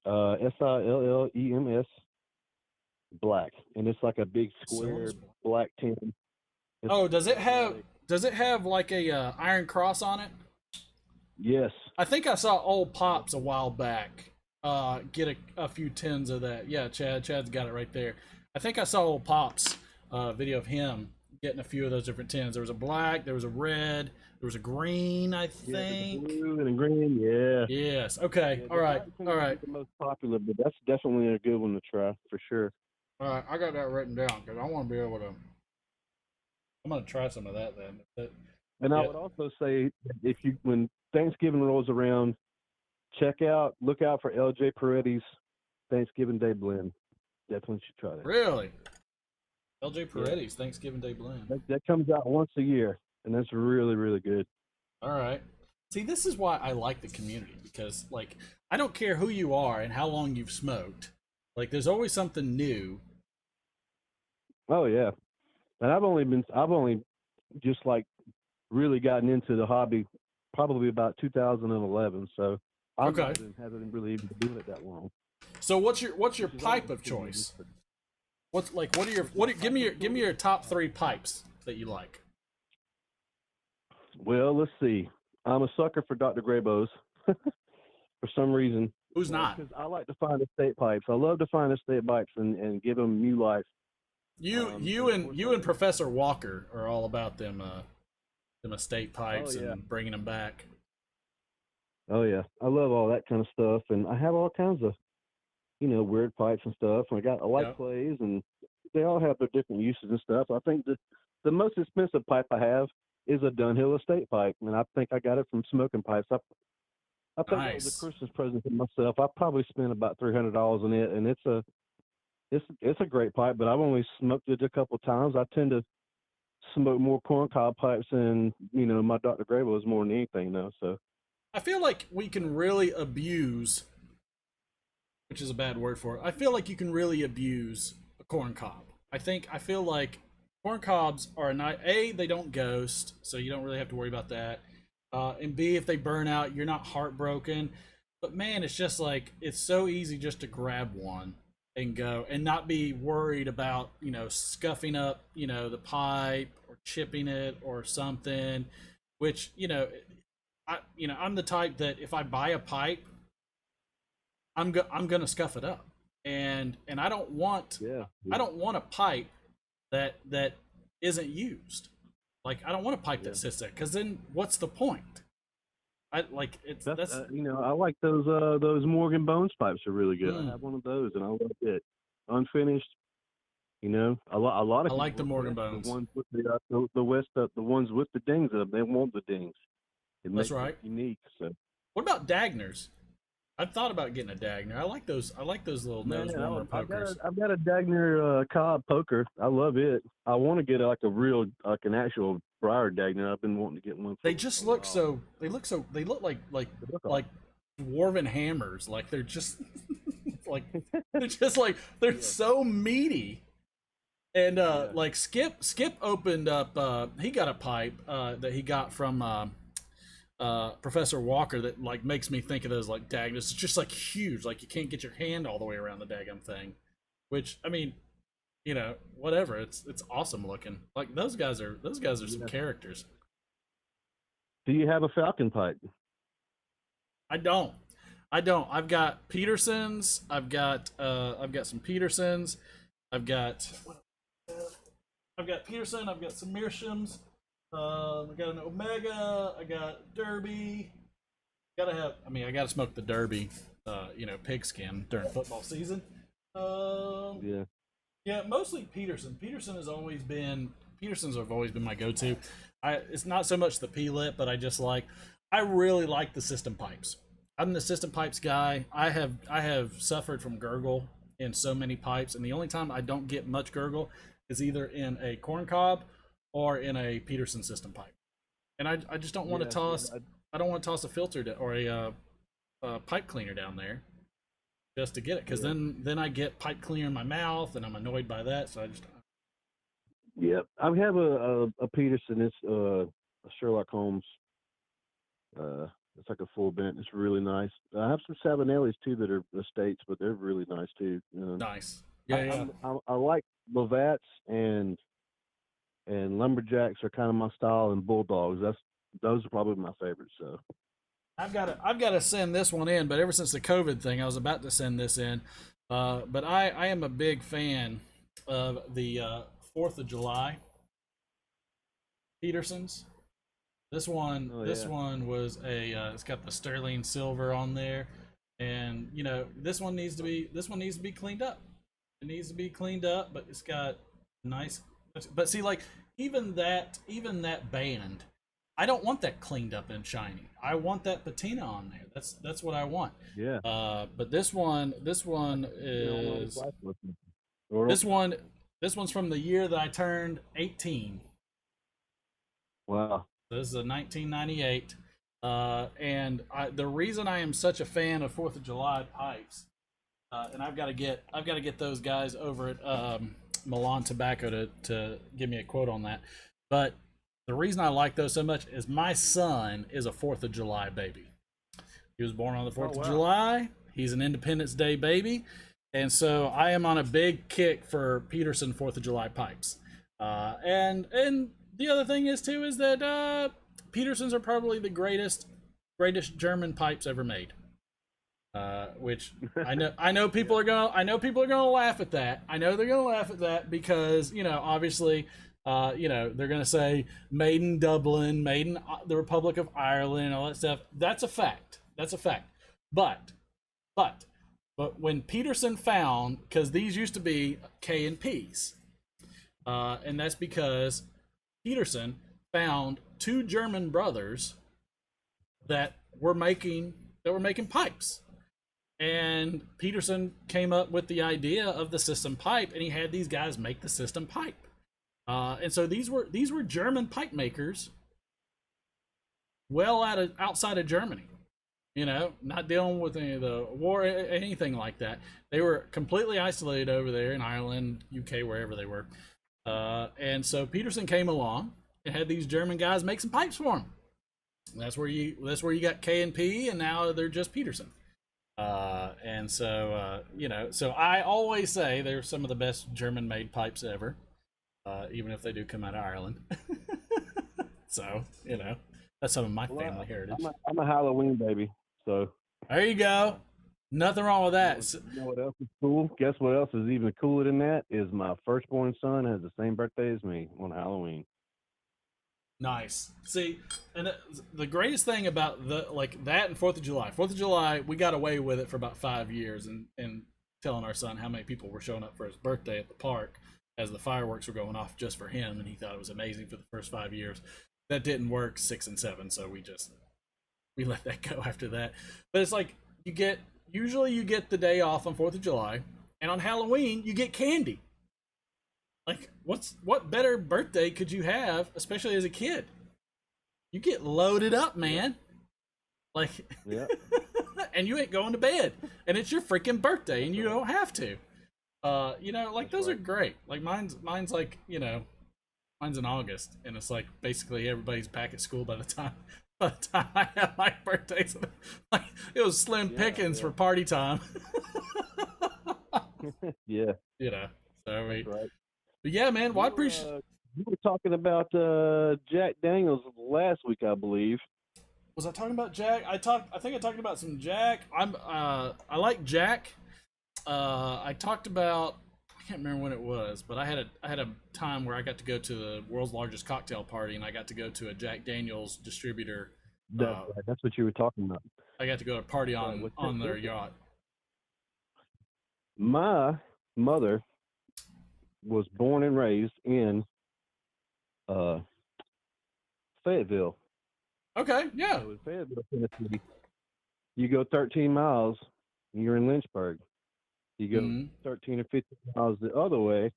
Sillems Black, and it's like a big square Silem's. black tin. It's Oh, does it have aromatic. does it have like a iron cross on it? Yes. I think I saw old Pops a while back get a few tins of that. Yeah, Chad's got it right there. I think I saw old Pops video of him getting a few of those different tins. There was a black, there was a red, there was a green, I Yeah, there's a think. blue and a green. Yeah. Yes. Okay. Yeah, All the right. black tends All to be right. the most popular, but that's definitely a good one to try for sure. All right. I got that written down because I want to be able to. I'm gonna try some of that then. And I Yeah. would also say, if you when Thanksgiving rolls around, look out for LJ Peretti's Thanksgiving Day blend. Definitely should try that. Really. LJ Yeah, Peretti's Thanksgiving Day blend. that comes out once a year, and that's really really good. All right. See, this is why I like the community because, like, I don't care who you are and how long you've smoked. Like, there's always something new. Oh yeah, and I've only just like really gotten into the hobby probably about 2011. So I'm Okay. not even haven't really even been doing it that long. So, what's your Which is always pipe of good news. choice? What are your give me your top 3 pipes that you like. Well, let's see. I'm a sucker for Dr. Graybo's for some reason. Who's not? Because I like to find estate pipes. I love to find estate pipes and give them new life. You and Professor Walker are all about them estate Oh pipes yeah, and bringing them back. oh yeah. I love all that kind of stuff, and I have all kinds of weird pipes and stuff. And I like Yeah. clays, and they all have their different uses and stuff. I think the most expensive pipe I have is a Dunhill estate pipe, and I think I got it from Smoking Pipes. I think that was a Nice. Christmas present for myself. I probably spent about $300 on it, and it's a great pipe. But I've only smoked it a couple of times. I tend to smoke more corncob pipes than my Dr. Grable more than anything though. So I feel like we can really abuse, which is a bad word for it. I feel like you can really abuse a corn cob. I feel like corn cobs are a nice. A, they don't ghost, so you don't really have to worry about that. And B, if they burn out, you're not heartbroken. But man, it's just like it's so easy just to grab one and go and not be worried about scuffing up the pipe or chipping it or something. Which I'm the type that if I buy a pipe, I'm gonna scuff it up, and yeah, I don't want a pipe that isn't used. Like I don't want a pipe yeah. that sits there because then what's the point? I like it's That's that's I like those Morgan Bones pipes are really good. I mm, have one of those, and I love it. Unfinished. A lot I of like people the Morgan request the Bones. ones with the ones with the dings in them. They want the dings. It That's makes it right. unique. So What about Dagners? I've thought about getting a Dagner. I like those. I like those little Man, nose warmer pokers. I've got a Dagner Cobb poker. I love it. I want to get like a real, like an actual Briar Dagner. I've been wanting to get one for They just a look while. so. They look so. They look like They look like dwarven hammers. Like they're just like they're just like they're so meaty. And like Skip opened up. He got a pipe that he got from Professor Walker that like makes me think of those like daggers. It's just like huge. Like you can't get your hand all the way around the daggum thing. Which I mean, you know, whatever. It's awesome looking. Like those guys are some characters. Do you have a Falcon pipe? I don't. I've got Petersons. I've got some Petersons. I've got Peterson. I've got some Mearshams. I got an Omega. I got Derby. I gotta smoke the Derby. Pigskin during football season. Yeah. Yeah, mostly Peterson. Petersons have always been my go-to. It's not so much the P-lip, but I really like the system pipes. I'm the system pipes guy. I have suffered from gurgle in so many pipes, and the only time I don't get much gurgle is either in a corn cob or in a Peterson system pipe. And I just don't want to toss. I don't want to toss a filter or a pipe cleaner down there just to get it, because then I get pipe cleaner in my mouth, and I'm annoyed by that. So I just. Yep, I have a Peterson. It's a Sherlock Holmes. It's like a full bent. It's really nice. I have some Savinellis too that are estates, but they're really nice too. Nice. Yeah, I like Lovats and Lumberjacks are kind of my style, and Bulldogs. Those are probably my favorites. So I've got to send this one in, but ever since the COVID thing, I was about to send this in. But I am a big fan of the 4th of July Petersons. This one was it's got the sterling silver on there, and this one needs to be cleaned up. It needs to be cleaned up, but it's got nice. But see, like even that band, I don't want that cleaned up and shiny. I want that patina on there. That's what I want. Yeah. But this one's from the year that I turned 18. Wow. This is a 1998, and the reason I am such a fan of 4th of July pipes, and I've got to get those guys over at Milan Tobacco to give me a quote on that. But the reason I like those so much is my son is a 4th of July baby. He was born on the 4th of July. He's an Independence Day baby, and so I am on a big kick for Peterson 4th of July pipes. And the other thing is that Petersons are probably the greatest German pipes ever made. Which I know people are gonna laugh at that. I know they're gonna laugh at that because obviously they're gonna say made in Dublin, made in the Republic of Ireland, and all that stuff. That's a fact. But when Peterson found, because these used to be K and P's, and that's because Peterson found 2 German brothers that were making pipes, and Peterson came up with the idea of the system pipe, and he had these guys make the system pipe. And so these were German pipe makers, well outside of Germany. Not dealing with any of the war, anything like that. They were completely isolated over there in Ireland, UK, wherever they were. And so Peterson came along and had these German guys make some pipes for him. And that's where you got K and P, and now they're just Peterson. And so so I always say they're some of the best German-made pipes ever, even if they do come out of Ireland. So that's some of my family heritage. I'm a Halloween baby, so there you go. Nothing wrong with that. You know what else is cool? Guess what else is even cooler than that? Is my firstborn son has the same birthday as me on Halloween. Nice. See, and the greatest thing about that and 4th of July. 4th of July, we got away with it for about 5 years, and telling our son how many people were showing up for his birthday at the park as the fireworks were going off just for him, and he thought it was amazing for the first 5 years. That didn't work 6 and 7, so we let that go after that. But it's like you get usually you get the day off on 4th of July, and on Halloween you get candy. Like, what better birthday could you have, especially as a kid? You get loaded up, man. Like, Yeah. and you ain't going to bed, and it's your freaking birthday, and you don't have to. Like, those are great. Like, mine's like, mine's in August, and it's like basically everybody's back at school by the time I have my birthday. So, like, it was slim pickings for party time. Yeah. So I mean, Right. but yeah, man. Well, I appreciate. You were talking about Jack Daniels last week, I believe. Was I talking about Jack? I think I talked about some Jack. I like Jack. I talked about. I can't remember when it was, but I had a time where I got to go to the world's largest cocktail party, and I got to go to a Jack Daniels distributor. That's what you were talking about. I got to go to a party on their yacht. My mother was born and raised in Fayetteville. Okay, yeah. So in Fayetteville, Tennessee, you go 13 miles, and you're in Lynchburg. You go 13 or 15 miles the other way,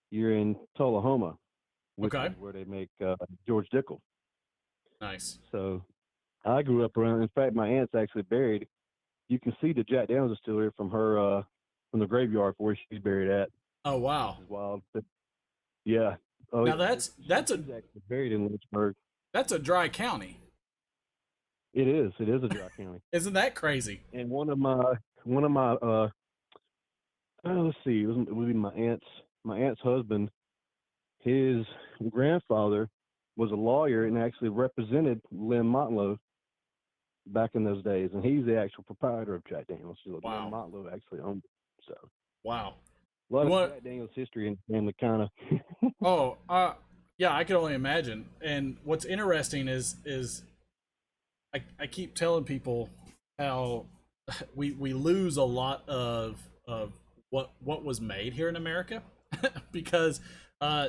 you're in Tullahoma, which is where they make George Dickel. Nice. So I grew up around. In fact, my aunt's actually buried. You can see the Jack Daniels distillery from her from the graveyard where she's buried at. Oh wow! Which is wild. But, yeah. Oh, now that's actually buried in Lynchburg. That's a dry county. It is. It is a dry county. Isn't that crazy? And one of my let's see, it would be my aunt's husband. His grandfather was a lawyer and actually represented Lynn Motlow back in those days, and he's the actual proprietor of Jack Daniels. So wow. Lynn Motlow actually owned it. So wow, a lot of Jack Daniels history in the family, kind of. Yeah, I can only imagine. And what's interesting is I keep telling people how we lose a lot of what was made here in America because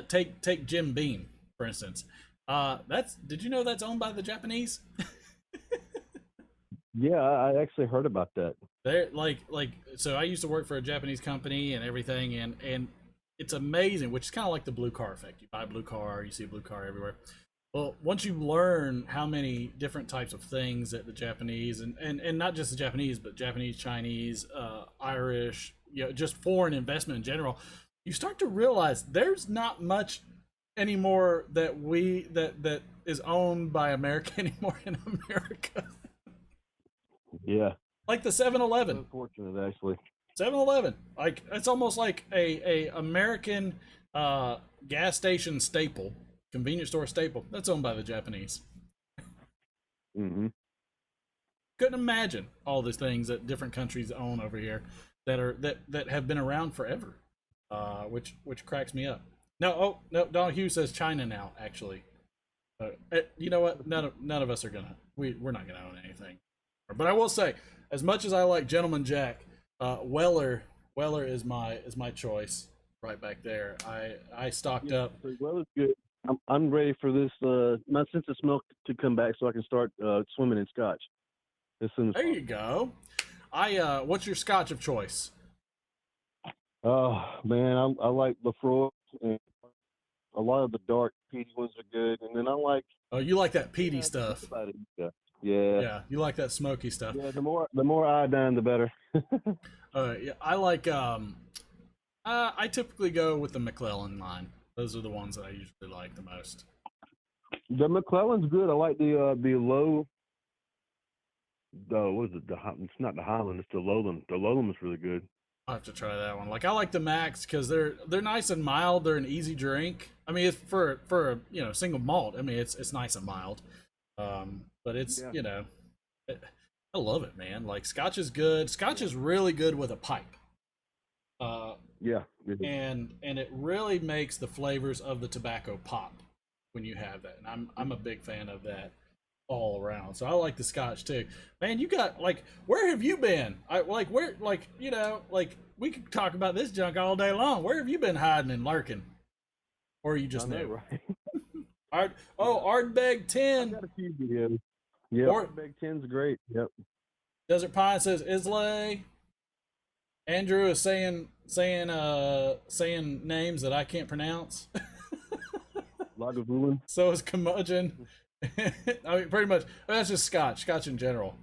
take Jim Beam, for instance. Did you know that's owned by the Japanese? Yeah, I actually heard about that. They're so I used to work for a Japanese company and everything, and it's amazing, which is kind of like the blue car effect. You buy a blue car, you see a blue car everywhere. Well, once you learn how many different types of things that the Japanese and not just the Japanese, but Japanese, Chinese, Irish, just foreign investment in general, you start to realize there's not much anymore that is owned by America anymore in America. Yeah. Like the 7-Eleven. Unfortunate, actually. 7-Eleven. Like, it's almost like a American gas station staple, convenience store staple. That's owned by the Japanese. Mm-hmm. Couldn't imagine all these things that different countries own over here that have been around forever, which cracks me up. No, Donald Hughes says China now. Actually, you know what? None of us are gonna. We're not gonna own anything. But I will say, as much as I like Gentleman Jack, Weller is my choice right back there. I stocked up. Weller's good. I'm ready for this my sense of smell to come back so I can start swimming in Scotch as soon as there possible. You go. What's your Scotch of choice? Oh man, I like Lefroy, and a lot of the dark peaty ones are good, and then I like. Oh, you like that peaty stuff? Yeah, you like that smoky stuff. Yeah, the more iodine, the better. Yeah, I like. I typically go with the McClellan line. Those are the ones that I usually like the most. The McClellan's good. I like the low. What is it? It's not the Highland. It's the Lowland. The Lowland is really good. I'll have to try that one. Like, I like the Max because they're nice and mild. They're an easy drink. I mean, it's for single malt. I mean, it's nice and mild. But it's I love it, man. Like, Scotch is good. Scotch is really good with a pipe. Yeah. And it really makes the flavors of the tobacco pop when you have that. And I'm a big fan of that all around. So I like the Scotch too. Man, you got where have you been? We could talk about this junk all day long. Where have you been hiding and lurking? Or you just knew? Right? Ardbeg 10. I got a few videos. Yeah, Ardbeg 10's great. Yep. Desert Pine says Islay. Andrew is saying names that I can't pronounce. Lagavulin. So is Curmudgeon. I mean, pretty much. That's just Scotch in general.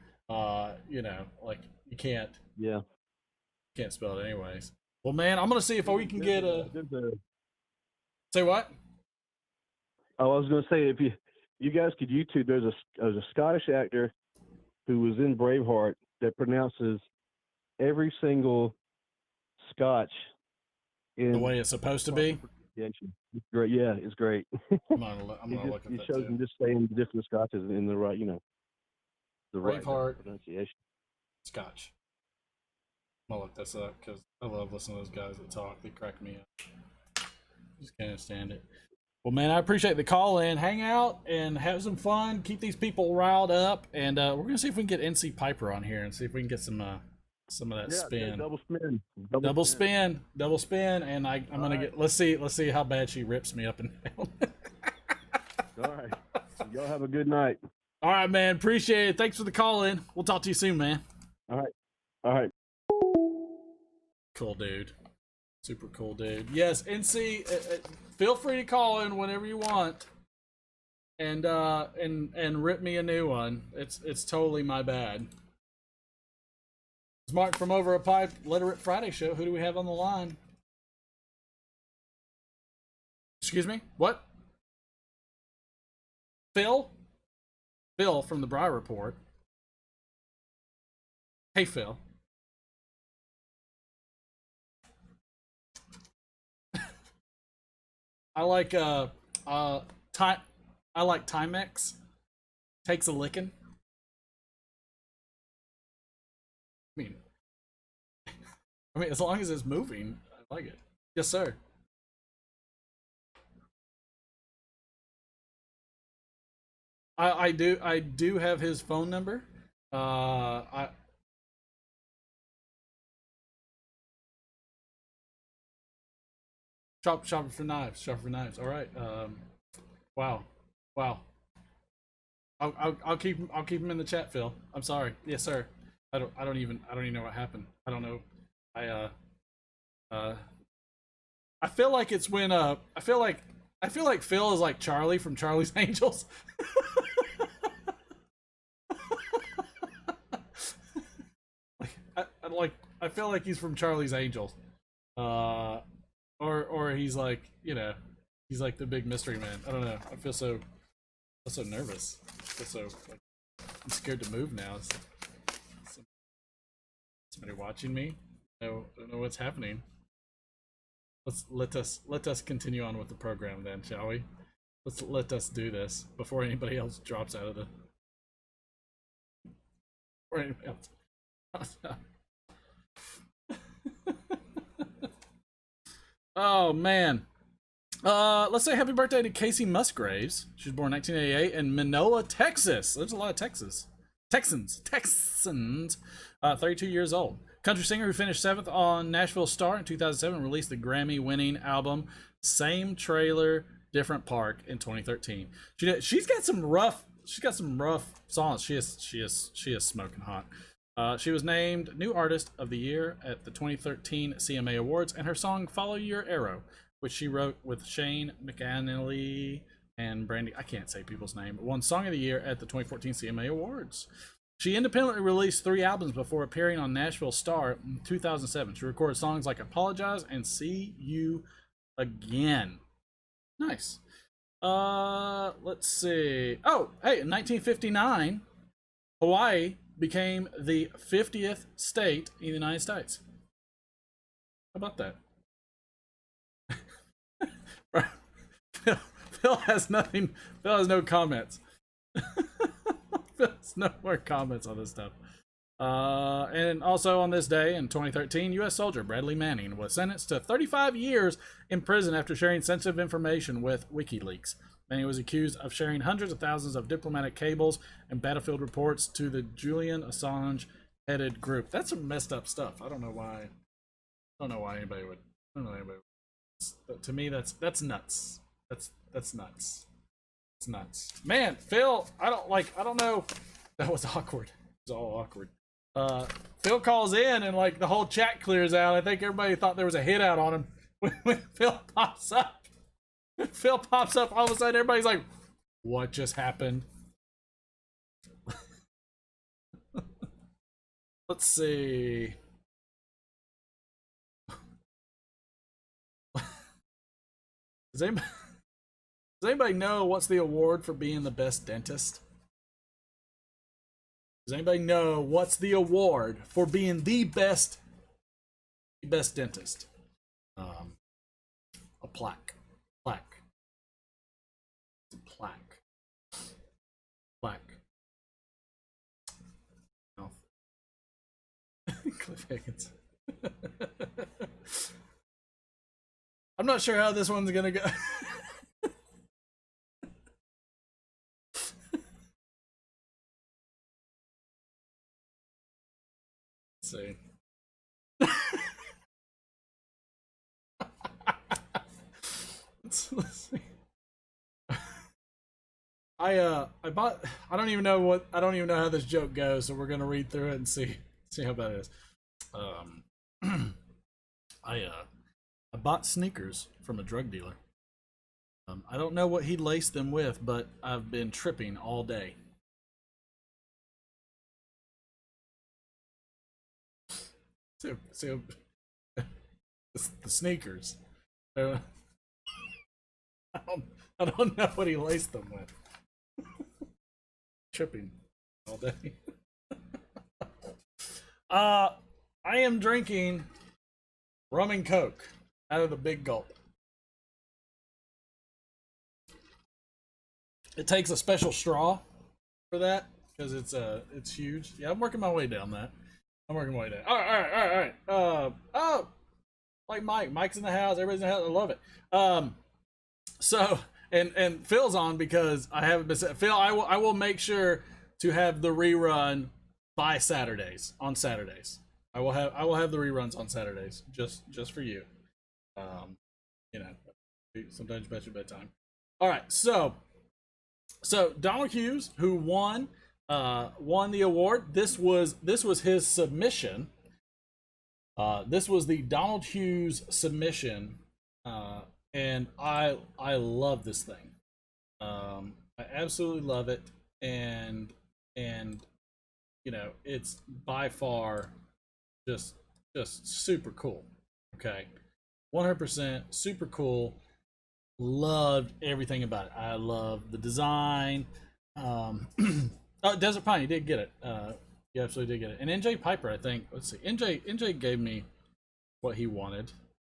You know, like you can't Yeah. spell it anyways. Well, man, I'm gonna see if we can get a. There's a Say what? Oh, I was going to say, if you guys could YouTube, there's a Scottish actor who was in Braveheart that pronounces every single Scotch in The way it's supposed to be. It's great. Yeah, it's great. I'm gonna look at He that shows too. them just saying the different Scotches in the right, the right Braveheart. pronunciation. Scotch. I'm gonna look this up because I love listening to those guys that talk. They crack me up. Just can't stand it. Well, man, I appreciate the call in. Hang out and have some fun. Keep these people riled up, and we're gonna see if we can get NC Piper on here and see if we can get some of that spin. Yeah, double spin. Double spin, and I'm gonna get. Let's see how bad she rips me up and down. All right, y'all have a good night. All right, man. Appreciate it. Thanks for the call in. We'll talk to you soon, man. All right. Cool dude. Super cool dude. Yes, NC. Feel free to call in whenever you want, and rip me a new one. It's totally my bad. It's Mark from Over a Pipe. Let It Rip Friday show. Who do we have on the line? Excuse me. What? Phil. Phil from the Briar Report. Hey, Phil. I like I like Timex. Takes a licking. I mean, as long as it's moving, I like it. Yes, sir. I do have his phone number. I Shop for knives. Shop for knives. All right. Wow. I'll keep him in the chat, Phil. I'm sorry. Yes, sir. I don't even know what happened. I don't know. I feel like it's when I feel like Phil is like Charlie from Charlie's Angels. I feel like he's from Charlie's Angels. Or he's like, he's like the big mystery man. I don't know. I feel so nervous. I feel so like I'm scared to move now. Somebody watching me? I don't know what's happening. Let us continue on with the program then, shall we? Let us do this before anybody else drops out of the. Or anybody else. Oh man. Let's say happy birthday to Casey Musgraves. She was born in 1988 in Minola, Texas. There's a lot of Texans. 32 years old. Country singer who finished 7th on Nashville Star in 2007, released the Grammy-winning album Same Trailer, Different Park in 2013. She's got some rough songs. She is smoking hot. She was named New Artist of the Year at the 2013 CMA Awards, and her song Follow Your Arrow, which she wrote with Shane McAnally and Brandy, I can't say people's name, won Song of the Year at the 2014 CMA Awards. She independently released 3 albums before appearing on Nashville Star in 2007. She recorded songs like Apologize and See You Again. Nice. Let's see. Oh, hey, in 1959, Hawaii became the 50th state in the United States. How about that? Phil has nothing. Phil has no comments. Phil's no more comments on this stuff. And also on this day in 2013, U.S. soldier Bradley Manning was sentenced to 35 years in prison after sharing sensitive information with WikiLeaks. Manning was accused of sharing hundreds of thousands of diplomatic cables and battlefield reports to the Julian Assange-headed group. That's some messed up stuff. I don't know why anybody would. To me, that's nuts. That's nuts. It's nuts. Man, Phil, I don't know. That was awkward. It was all awkward. Phil calls in and like the whole chat clears out. I think everybody thought there was a hit out on him when Phil pops up. Phil pops up, all of a sudden everybody's like, what just happened? Let's see. Does anybody know what's the award for being the best dentist? Does anybody know what's the award for being the best dentist? A plaque. It's a plaque. No. Cliff Higgins. I'm not sure how this one's gonna go. Let's see. Let's see. I don't even know how this joke goes, so we're gonna read through it and see how bad it is. I bought sneakers from a drug dealer. I don't know what he laced them with, but I've been tripping all day. So the sneakers. I don't know what he laced them with. Tripping all day. I am drinking rum and coke out of the big gulp. It takes a special straw for that because it's huge. Yeah, I'm working my way down that. All right. Like Mike's in the house. Everybody's in the house. I love it. So and Phil's on because I haven't been. Phil, I will make sure to have the rerun by Saturdays. On Saturdays, I will have the reruns on Saturdays just for you. You know, sometimes you bet your bedtime. All right, so Donald Hughes, who won the award. This was his submission. This was the Donald Hughes submission, and I love this thing. I absolutely love it, and you know, it's by far just super cool. Okay, 100% super cool. Loved everything about it. I love the design. Oh, Desert Pine, you did get it. You absolutely did get it. And NJ Piper, I think. Let's see. NJ gave me what he wanted.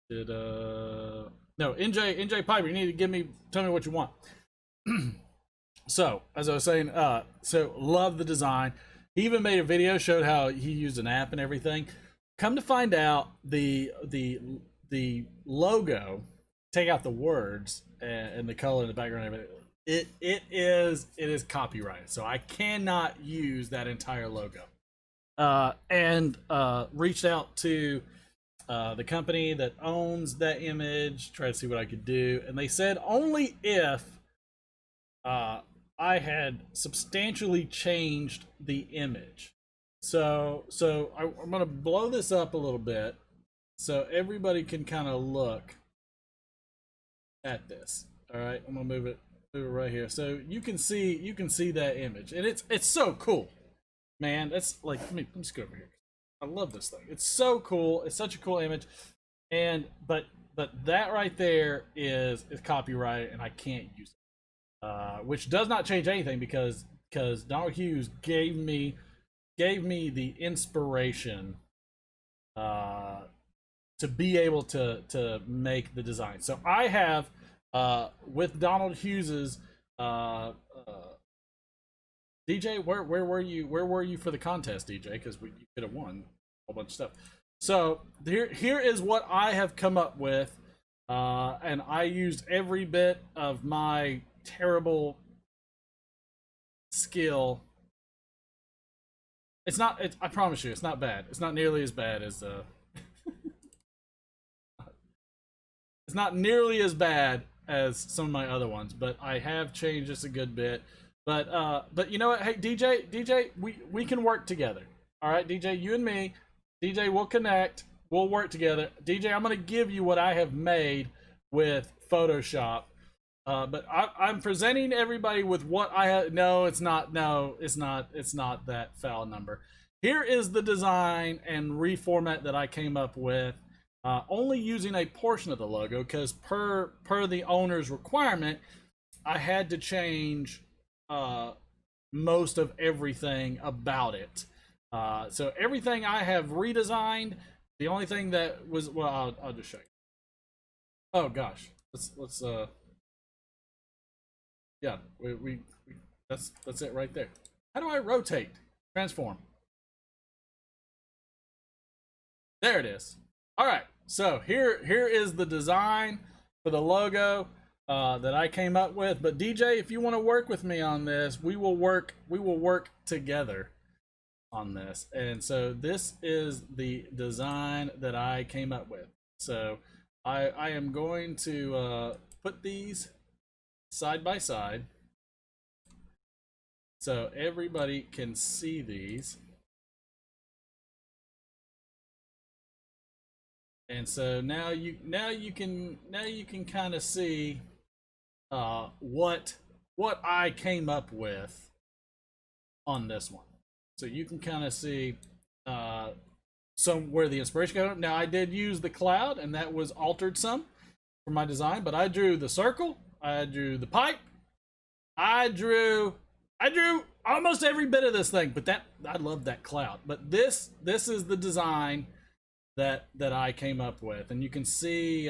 No, NJ Piper, you need to tell me what you want. So, as I was saying, so love the design. He even made a video, showed how he used an app and everything. Come to find out, the logo, take out the words and the color in the background and everything. It is copyrighted, so I cannot use that entire logo. And reached out to the company that owns that image, tried to see what I could do, and they said only if I had substantially changed the image. So I'm gonna blow this up a little bit so everybody can kind of look at this. All right, I'm gonna move it right here so you can see that image, and it's so cool, man. That's like, let me just go over here. I love this thing. It's so cool. It's such a cool image, and but that right there is copyrighted, and I can't use it, which does not change anything because Donald Hughes gave me the inspiration to be able to make the design. So I have with Donald Hughes's DJ, where were you for the contest, DJ? Because you could have won a whole bunch of stuff. So here is what I have come up with, and I used every bit of my terrible skill. I promise you, it's not bad. It's not nearly as bad as it's not nearly as bad as some of my other ones, but I have changed just a good bit. But you know what? Hey, DJ, we can work together. All right, DJ, you and me. DJ, we'll connect. We'll work together. DJ, I'm going to give you what I have made with Photoshop. But I'm presenting everybody with what I have. No, it's not. No, it's not. It's not that foul number. Here is the design and reformat that I came up with. Only using a portion of the logo because per the owner's requirement, I had to change most of everything about it. So everything I have redesigned. The only thing that was, well, I'll just show you. Oh gosh, let's yeah, we that's it right there. How do I rotate? Transform. There it is. All right, so here is the design for the logo that I came up with. But DJ, if you want to work with me on this, we will work together on this. And so this is the design that I came up with. So I am going to put these side by side so everybody can see these. And so now you can kind of see what I came up with on this one. So you can kind of see where the inspiration came from. Now I did use the cloud, and that was altered some for my design, but I drew the circle, I drew the pipe, I drew almost every bit of this thing. But I love that cloud. But this is the design that I came up with, and you can see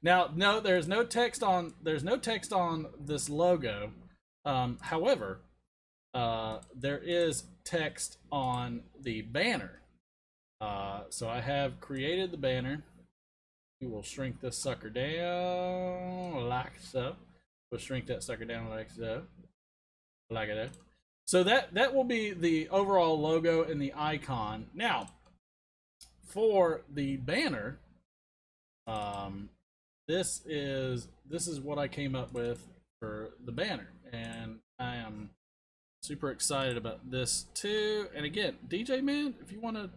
now. No, there's no text on this logo. However, there is text on the banner. So I have created the banner. We will shrink this sucker down like so. We'll shrink that sucker down like so, like that. So that will be the overall logo and the icon. Now, for the banner, this is what I came up with for the banner, and I am super excited about this too. And again, DJ man, if you want to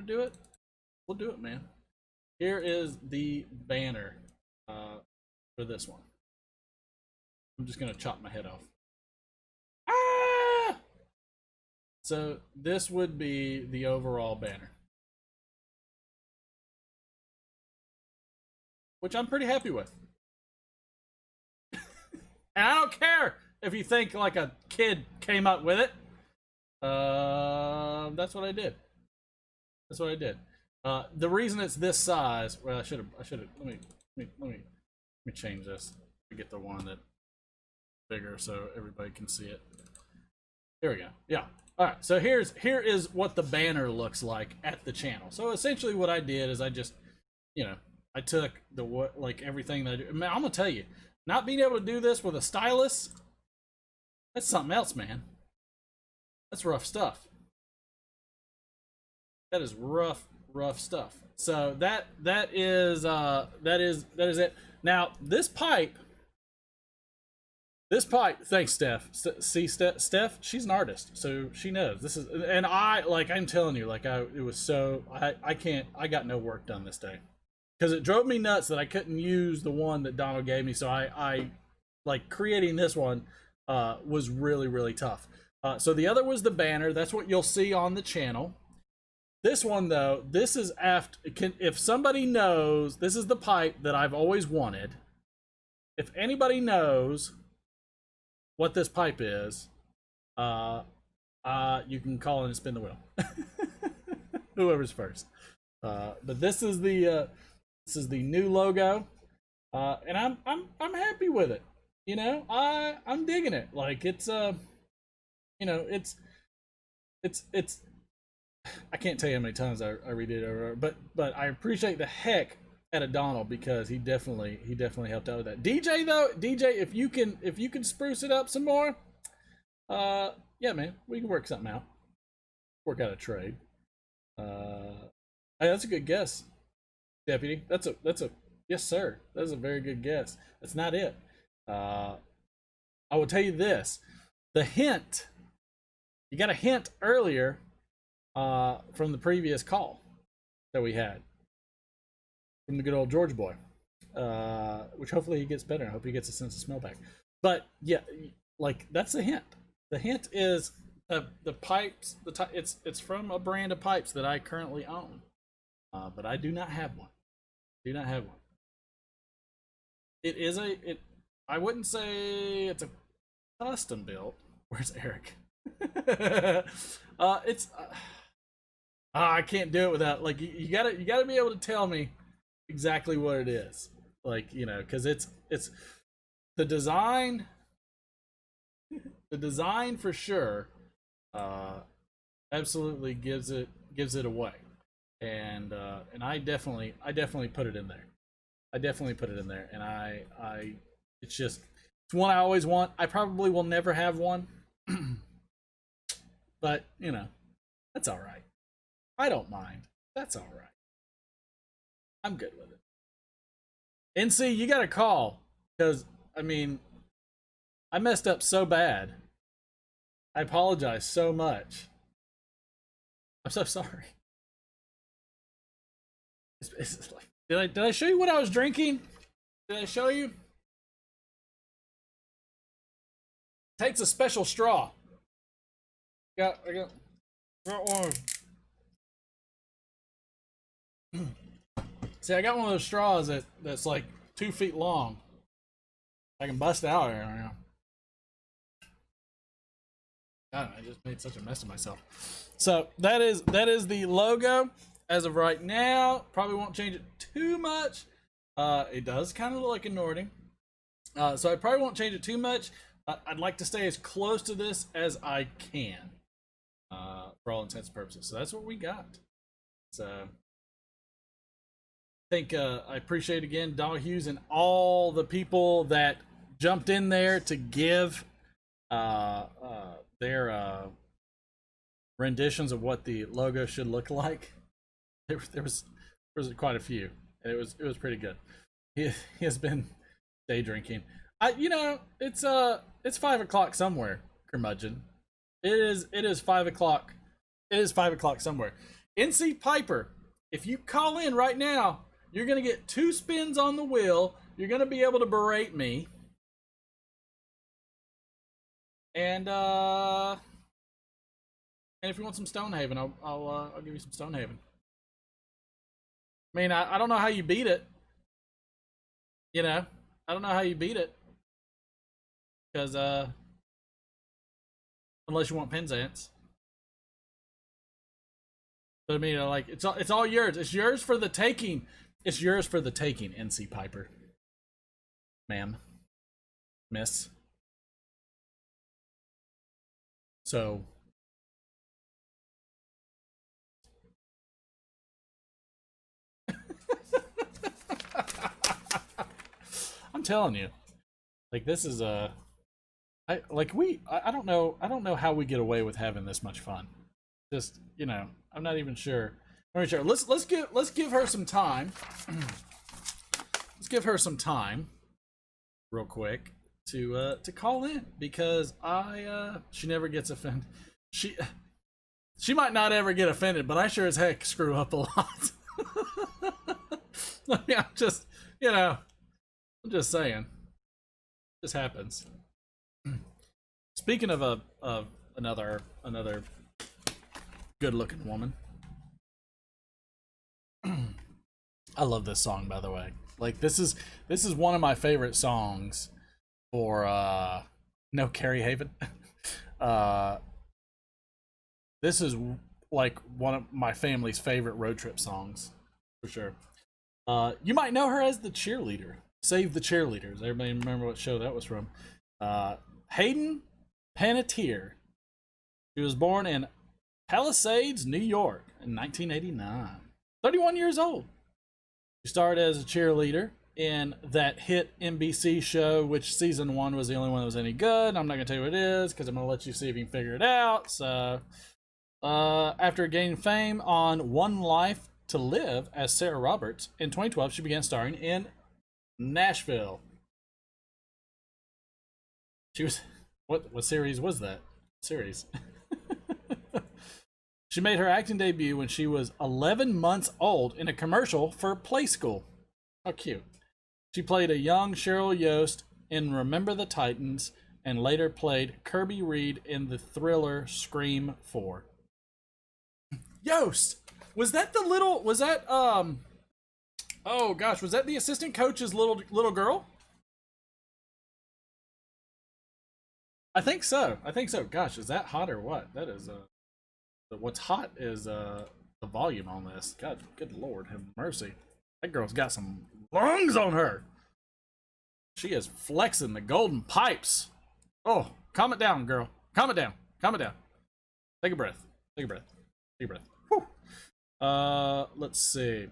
do it, we'll do it, man. Here is the banner for this one. I'm just gonna chop my head off. Ah! So this would be the overall banner, which I'm pretty happy with. And I don't care if you think like a kid came up with it. That's what I did. That's what I did. The reason it's this size, well, I should have. Let me change this to get the one that bigger so everybody can see it. There we go. Yeah. All right. So here is what the banner looks like at the channel. So essentially, what I did is I just, I took everything that I do. Man, I'm gonna tell you, not being able to do this with a stylus, that's something else, man. That's rough stuff. That is rough stuff. So that is it. Now this pipe. Thanks, Steph. See, Steph, she's an artist, so she knows this is. And I'm telling you, I got no work done this day. Because it drove me nuts that I couldn't use the one that Donald gave me. So I creating this one was really, really tough. So the other was the banner. That's what you'll see on the channel. This one, though, this is if somebody knows, this is the pipe that I've always wanted. If anybody knows what this pipe is, you can call in and spin the wheel. Whoever's first. But this is the new logo, and I'm happy with it. I'm digging it. Like it's it's I can't tell you how many times I read it over, but I appreciate the heck out of Donald because he definitely helped out with that. DJ, if you can spruce it up some more, yeah, man, we can work something out. Work out a trade. Hey, that's a good guess, Deputy. That's a yes, sir. That's a very good guess. That's not it. I will tell you this: the hint you got a hint earlier from the previous call that we had from the good old George boy, which hopefully he gets better. I hope he gets a sense of smell back. But yeah, like that's the hint. The hint is the pipes. It's from a brand of pipes that I currently own, but I do not have one. Do not have one. It is I wouldn't say it's a custom built. Where's Eric? It's. I can't do it without like you gotta be able to tell me exactly what it is. Like, you know, because it's the design. The design for sure, absolutely gives it away, and I definitely put it in there. I definitely put it in there, and it's just it's one I always want. I probably will never have one, but you know, that's all right. I don't mind. That's all right. I'm good with it. NC, you got to call because I mean, I messed up so bad. I apologize so much. I'm so sorry. It's like, did I show you what I was drinking? Did I show you? Takes a special straw. I got one. See, I got one of those straws that's like 2 feet long. I can bust out here right now. God, I just made such a mess of myself. So that is the logo as of right now. Probably won't change it too much. It does kind of look like a Nording. So I probably won't change it too much. I'd like to stay as close to this as I can, for all intents and purposes. So that's what we got. So I think I appreciate again Dog Hughes and all the people that jumped in there to give their renditions of what the logo should look like. There was quite a few, and it was pretty good. He has been day drinking. It's 5 o'clock somewhere, curmudgeon. It is 5 o'clock. It is 5 o'clock somewhere. NC Piper, if you call in right now, you're gonna get 2 spins on the wheel. You're gonna be able to berate me. And if you want some Stonehaven, I'll give you some Stonehaven. I mean, I don't know how you beat it. You know, I don't know how you beat it, because unless you want Penzance. But I mean, like it's all yours. It's yours for the taking. It's yours for the taking, NC Piper. Ma'am. Miss. So I'm telling you, like this is I don't know how we get away with having this much fun. Just, you know, I'm not even sure. Let's give her some time. Let's give her some time, real quick, to call in, because she never gets offended. She might not ever get offended, but I sure as heck screw up a lot. I mean, I'm just saying, this happens. Speaking of another good-looking woman, I love this song, by the way. Like this is one of my favorite songs for no Carrie Haven. This is like one of my family's favorite road trip songs, for sure. You might know her as the cheerleader. Save the Cheerleaders. Everybody remember what show that was from? Hayden Panettiere. She was born in Palisades, New York in 1989. 31 years old. She started as a cheerleader in that hit NBC show, which season 1 was the only one that was any good. I'm not going to tell you what it is, because I'm going to let you see if you can figure it out. So, after gaining fame on One Life to Live as Sarah Roberts, in 2012, she began starring in Nashville. She was... What series was that? Series? She made her acting debut when she was 11 months old in a commercial for Play School. How cute. She played a young Cheryl Yost in Remember the Titans and later played Kirby Reed in the thriller Scream 4. Yost! Was that the little, was that, oh gosh, was that the assistant coach's little girl? I think so. Gosh, is that hot or what? That is, what's hot is, the volume on this. God, good Lord, have mercy. That girl's got some lungs on her. She is flexing the golden pipes. Oh, calm it down, girl. Calm it down. Take a breath. Whew. Let's see.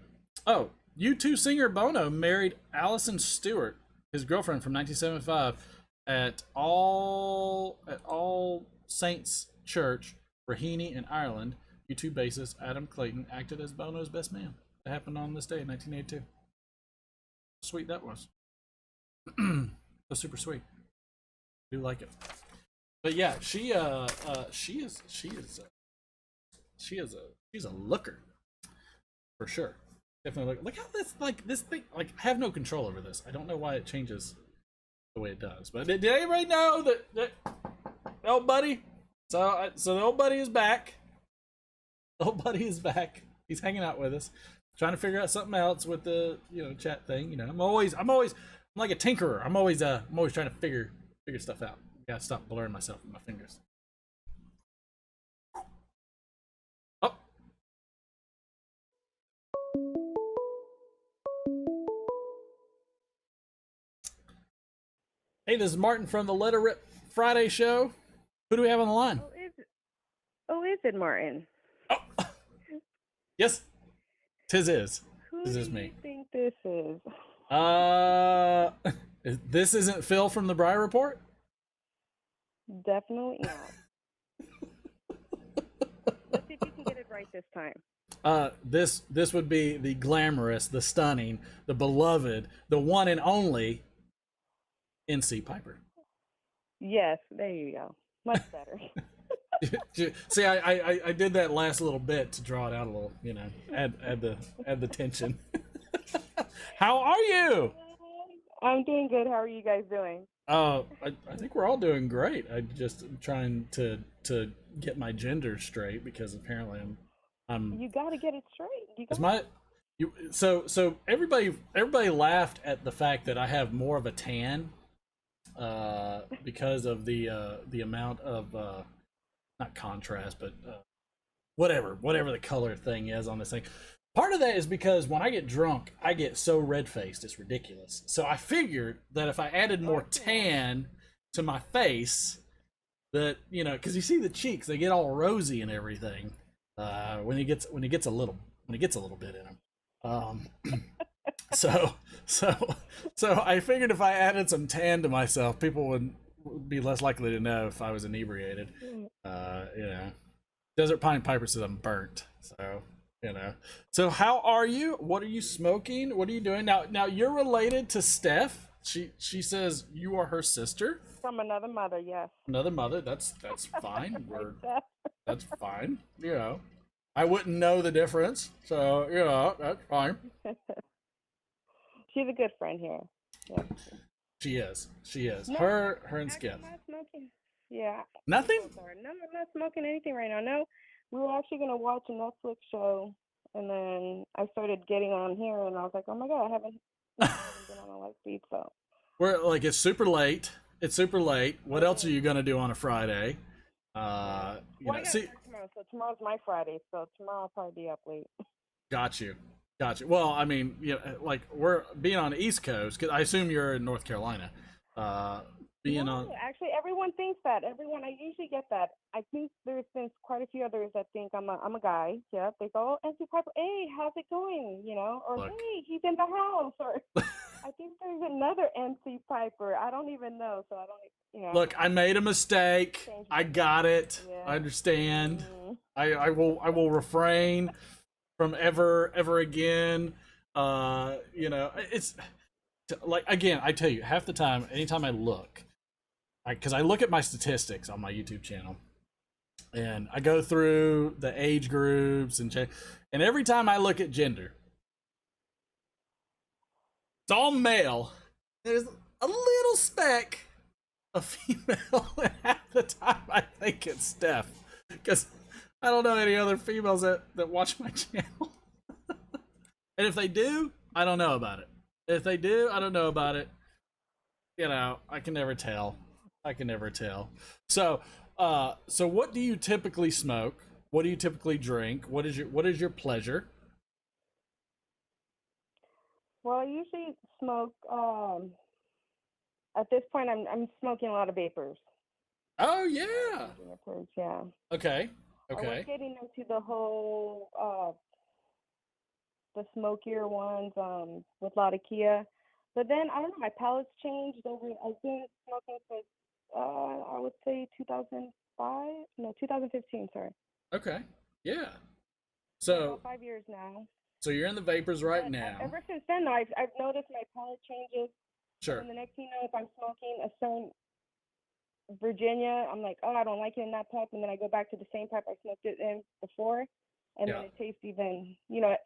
Oh, U2 singer Bono married Alison Stewart, his girlfriend from 1975, at All Saints Church, Raheny in Ireland. U2 bassist Adam Clayton acted as Bono's best man. That happened on this day in 1982. Sweet that was. That's super sweet. I do like it. But yeah, she's a looker for sure. Definitely look how this thing I have no control over this. I don't know why it changes the way it does. But did anybody know that the old buddy? So the old buddy is back. The old buddy is back. He's hanging out with us, trying to figure out something else with the chat thing. I'm like a tinkerer. I'm always trying to figure stuff out. Gotta stop blurring myself with my fingers. Oh. Hey, this is Martin from the Let It Rip Friday show. Who do we have on the line? Is it Martin? Oh. Yes. Tis is. Who This do is me. you think this is? This isn't Phil from the Briar Report? Definitely not. Let's see if you can get it right this time. This would be the glamorous, the stunning, the beloved, the one and only NC Piper. Yes, there you go. Much better. See, I did that last little bit to draw it out a little, add the tension. How are you? I'm doing good. How are you guys doing? I think we're all doing great. I'm just trying to get my gender straight because apparently I'm. You got to get it straight. So everybody laughed at the fact that I have more of a tan, because of the amount of not contrast, but whatever the color thing is on this thing. Part of that is because when I get drunk, I get so red-faced, it's ridiculous. So I figured that if I added more tan to my face, that because you see the cheeks, they get all rosy and everything when it gets a little bit in them. So I figured if I added some tan to myself, people would be less likely to know if I was inebriated. Desert Pine Piper says I'm burnt, so. So how are you? What are you smoking? What are you doing now? You're related to Steph. She says you are her sister From another mother, yes. Another mother. That's fine. That's fine. I wouldn't know the difference, so that's fine. She's a good friend here. Yeah. She is. No, her and actually, Skip. I'm not smoking. Yeah. Nothing. I'm sorry. No, I'm not smoking anything right now. No, we were actually gonna watch a Netflix show, and then I started getting on here, and I was like, oh my god, I haven't been on a light feed, so. It's super late. What else are you gonna do on a Friday? I got tomorrow, so tomorrow's my Friday, so tomorrow I'll probably be up late. Got you. Well, I mean, we're being on the East Coast, because I assume you're in North Carolina. Actually, everyone thinks that. I usually get that. I think there's been quite a few others that think I'm a guy. Yeah, they go, oh, NC Piper, hey, how's it going? Or Look. hey, he's in the house. Or I think there's another NC Piper. I don't even know, so I don't. Look, I made a mistake. I got it. Yeah. I understand. Mm-hmm. I will refrain from ever again. It's like, again, I tell you, half the time, anytime I look, because I look at my statistics on my YouTube channel, And I go through the age groups and every time I look at gender, it's all male. There's a little speck of female, and half the time I think it's Steph, because I don't know any other females that watch my channel. And if they do, I don't know about it. If they do, I don't know about it. You know, I can never tell. I can never tell. So, so what do you typically smoke? What do you typically drink? What is your pleasure? Well, I usually smoke. At this point, I'm smoking a lot of vapors. Oh yeah. Vapors, yeah. Okay. I was Okay. getting into the whole the smokier ones with a lot of Kia, but then I don't know. My palate's changed over. I've been smoking since I would say 2015. Sorry. Okay. Yeah. So So about 5 years now. so you're in the vapors right But now. ever since then, though, I've noticed my palate changes. Sure. And the next thing you know, if I'm smoking a certain Virginia, I'm like, oh, I don't like it in that pipe, and then I go back to the same pipe I smoked it in before, and Yeah. then it tastes even, you know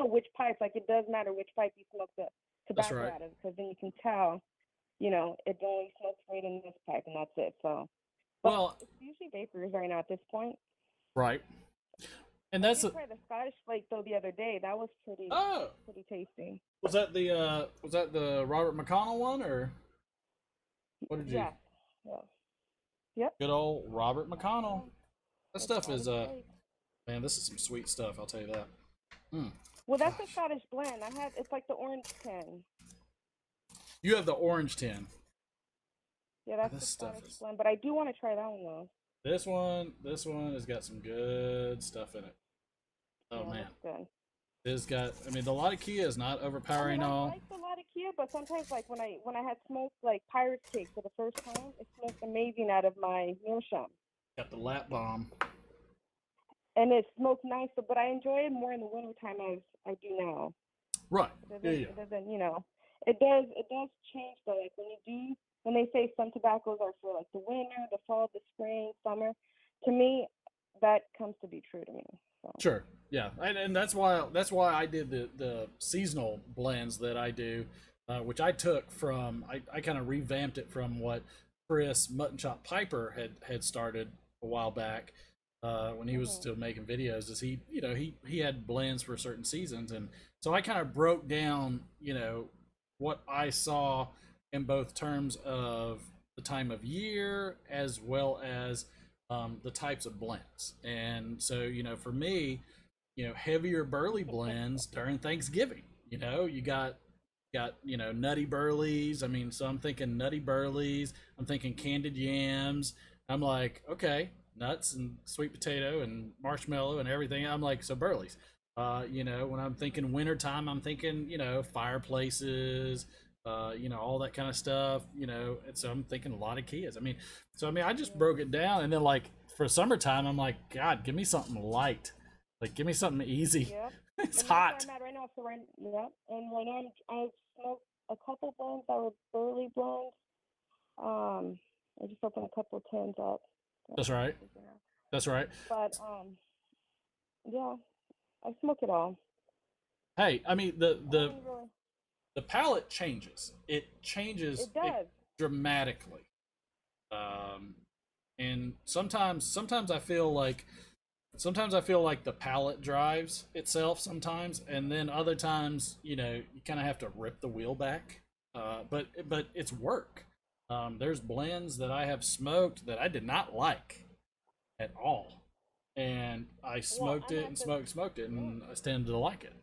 which pipe. Like it does matter which pipe you smoke the That's tobacco right. out of, because then you can tell, it only smokes right in this pipe, and that's it. So, but Well, it's usually vapors right now at this point. right. And I that's did try the Scottish flake though the other day. That was pretty tasty. was that the Robert McConnell one, or what did you? Yes. Yeah. Yep. Good old Robert McConnell. That The stuff is Scottish flake. man, this is some sweet stuff, I'll tell you that. Well, that's a Gosh. Scottish blend. It's like the orange tin. You have the orange tin. Yeah, that's This the stuff Scottish is blend. But I do want to try that one though. this one has got some good stuff in it. Oh Yeah, man. that's good. It's got the Lottie Kia is not overpowering I all. like the Lada Kia, but sometimes like when I had smoked like Pirate's Cake for the first time, it smoked amazing out of my meerschaum. Got the lap bomb. And it smoked nice, but I enjoy it more in the wintertime as I do now. Right. It doesn't, it does change though. Like when they say some tobaccos are for like the winter, the fall, the spring, summer, to me, that comes to be true to me. So. Sure. Yeah, and that's why I did the seasonal blends that I do, which I took from I kind of revamped it from what Chris Mutton Chop Piper had started a while back when he was still making videos. Is he had blends for certain seasons, and so I kind of broke down what I saw in both terms of the time of year as well as the types of blends. And so for me, heavier burley blends during Thanksgiving. You got nutty burleys. I mean, so I'm thinking nutty burleys. I'm thinking candied yams. I'm like, okay, nuts and sweet potato and marshmallow and everything. I'm like, so burleys. When I'm thinking wintertime, I'm thinking fireplaces. All that kind of stuff. And so I'm thinking a lot of Kias. I just broke it down, and then like for summertime, I'm like, God, give me something light. Like, give me something easy. Yep. It's and hot. That's where I'm at right now. So and right now I've smoked a couple blends that were burley blends. I just opened a couple tins up. That's right. That's right. But yeah, I smoke it all. Hey, the palate changes. It changes. It does. Dramatically. And sometimes I feel like the palate drives itself sometimes, and then other times you kind of have to rip the wheel back. But it's work. There's blends that I have smoked that I did not like at all, and I smoked it and smoked it, and I tended to like it.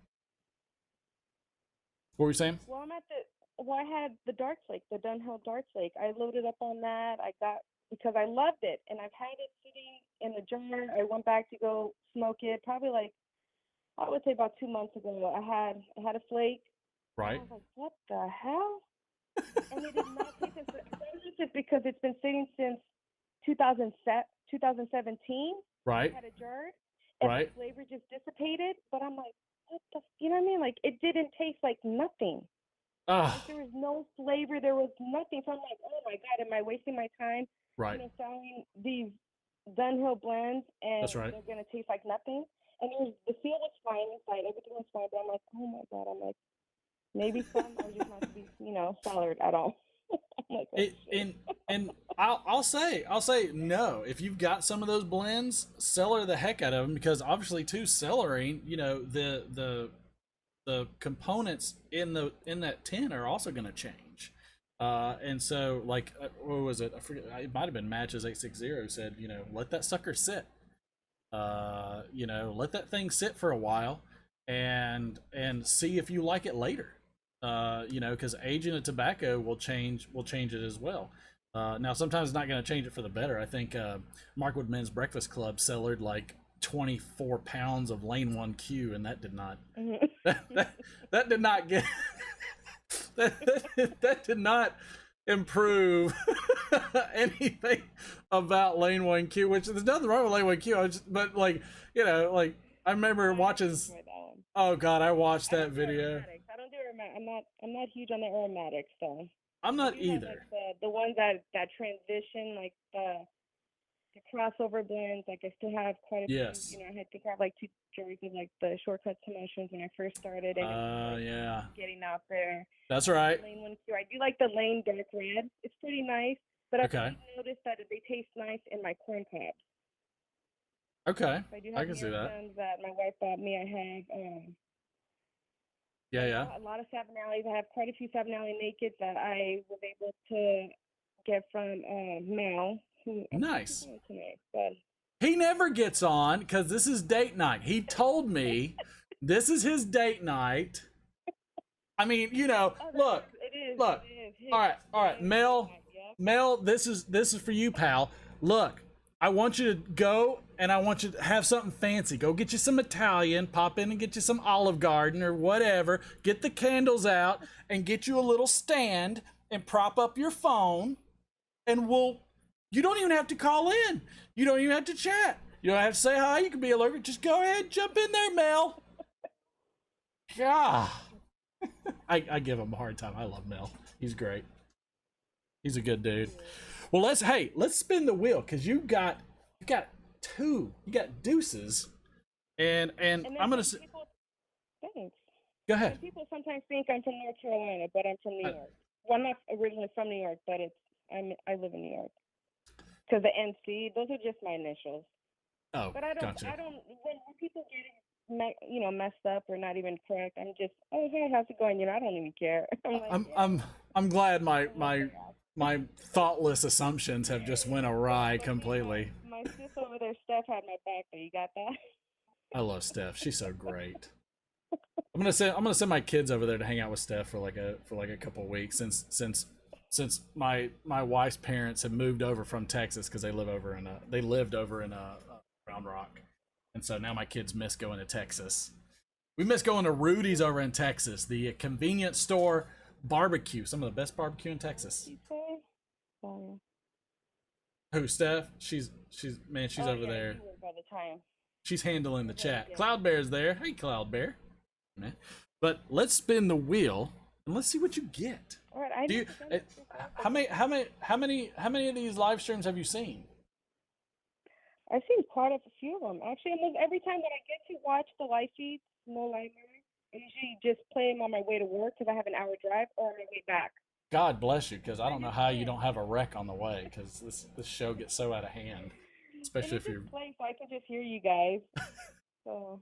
What were you saying? Well, I had the Dark Flake, the Dunhill Dark Flake. I loaded up on that. Because I loved it, and I've had it sitting in the jar. I went back to go smoke it probably like I would say about 2 months ago. I had a flake. Right. I was like, what the hell? And it did not taste as it's because it's been sitting since 2017. Right. I had a jar, and right. the flavor just dissipated. But I'm like, what the? You know what I mean? Like it didn't taste like nothing. Like, there was no flavor. There was nothing. So I'm like, oh my God, am I wasting my time? Right. Selling these Dunhill blends, and That's right. they're gonna taste like nothing. And the seal was fine inside, everything was fine, but I'm like, oh my god, I'm like, maybe some are just not to be, soured at all. I'm like, oh It shit. and I'll say no. If you've got some of those blends, cellar the heck out of them, because obviously too cellaring, the components in that tin are also going to change. And so, like, what was it? I forget. It might have been Matches 860 said, let that sucker sit. Let that thing sit for a while, and see if you like it later. Because aging of tobacco will change it as well. Now, sometimes it's not going to change it for the better. I think Markwood Men's Breakfast Club cellared like 24 pounds of Lane 1Q, and that did not that did not get that did not improve anything about Lane 1Q, which there's nothing wrong with Lane 1Q. But I remember watching. Oh God, I watched that video. I don't do aromatics. I'm not huge on the aromatics, so. I'm not I do have, either. like, the ones that transition, like the crossover blends. Like I still have quite a Yes. few. I think I have like 2 jars of like the shortcuts to mushrooms when I first started, and Yeah. getting out there. That's right. Lane 1Q. I do like the Lane dark red. It's pretty nice, but I've Okay. noticed that they taste nice in my corn cobs. Okay. I do I have can see that. that my wife bought me. I have Yeah. a lot of Savinellis. I have quite a few Savinelli nakeds that I was able to get from Mel, who Nice. tonight, but He never gets on because this is date night. He told me this is his date night. I mean, look. it is. Look. It is. All right, Mel. Mel, this is for you, pal. Look, I want you to go and I want you to have something fancy. Go get you some Italian, pop in and get you some Olive Garden or whatever. Get the candles out and get you a little stand and prop up your phone, and you don't even have to call in. You don't even have to chat. You don't have to say hi. You can be alert. Just go ahead, jump in there, Mel. God. I give him a hard time. I love Mel. He's great. He's a good dude. Well, let's spin the wheel, because you got deuces, and I'm gonna say. Thanks. Go ahead. People sometimes think I'm from North Carolina, but I'm from New York. Well, I'm not originally from New York, but I live in New York. Because the NC, those are just my initials. Oh, but I don't. gotcha. When people get it, messed up or not even correct, I'm just, oh hey, how's it going? I don't even care. I'm glad my thoughtless assumptions have just went awry completely. My sis over there, Steph, had my back there. You got that? I love Steph. She's so great. I'm gonna send my kids over there to hang out with Steph for like a couple of weeks, since my wife's parents have moved over from Texas, because they lived over in Round Rock, and so now my kids miss going to Texas. We miss going to Rudy's over in Texas, the convenience store barbecue, some of the best barbecue in Texas. Who, Steph? She's over there. She's handling the chat. Cloud Bear's there. Hey, Cloud Bear. But let's spin the wheel and let's see what you get. All right, how many of these live streams have you seen? I've seen quite a few of them. Actually, almost every time that I get to watch the live feeds, no lie, I usually just play them on my way to work because I have an hour drive, or on my way back. God bless you, because I don't know how you don't have a wreck on the way, because this show gets so out of hand, especially if you're. Play, so I can just hear you guys. So.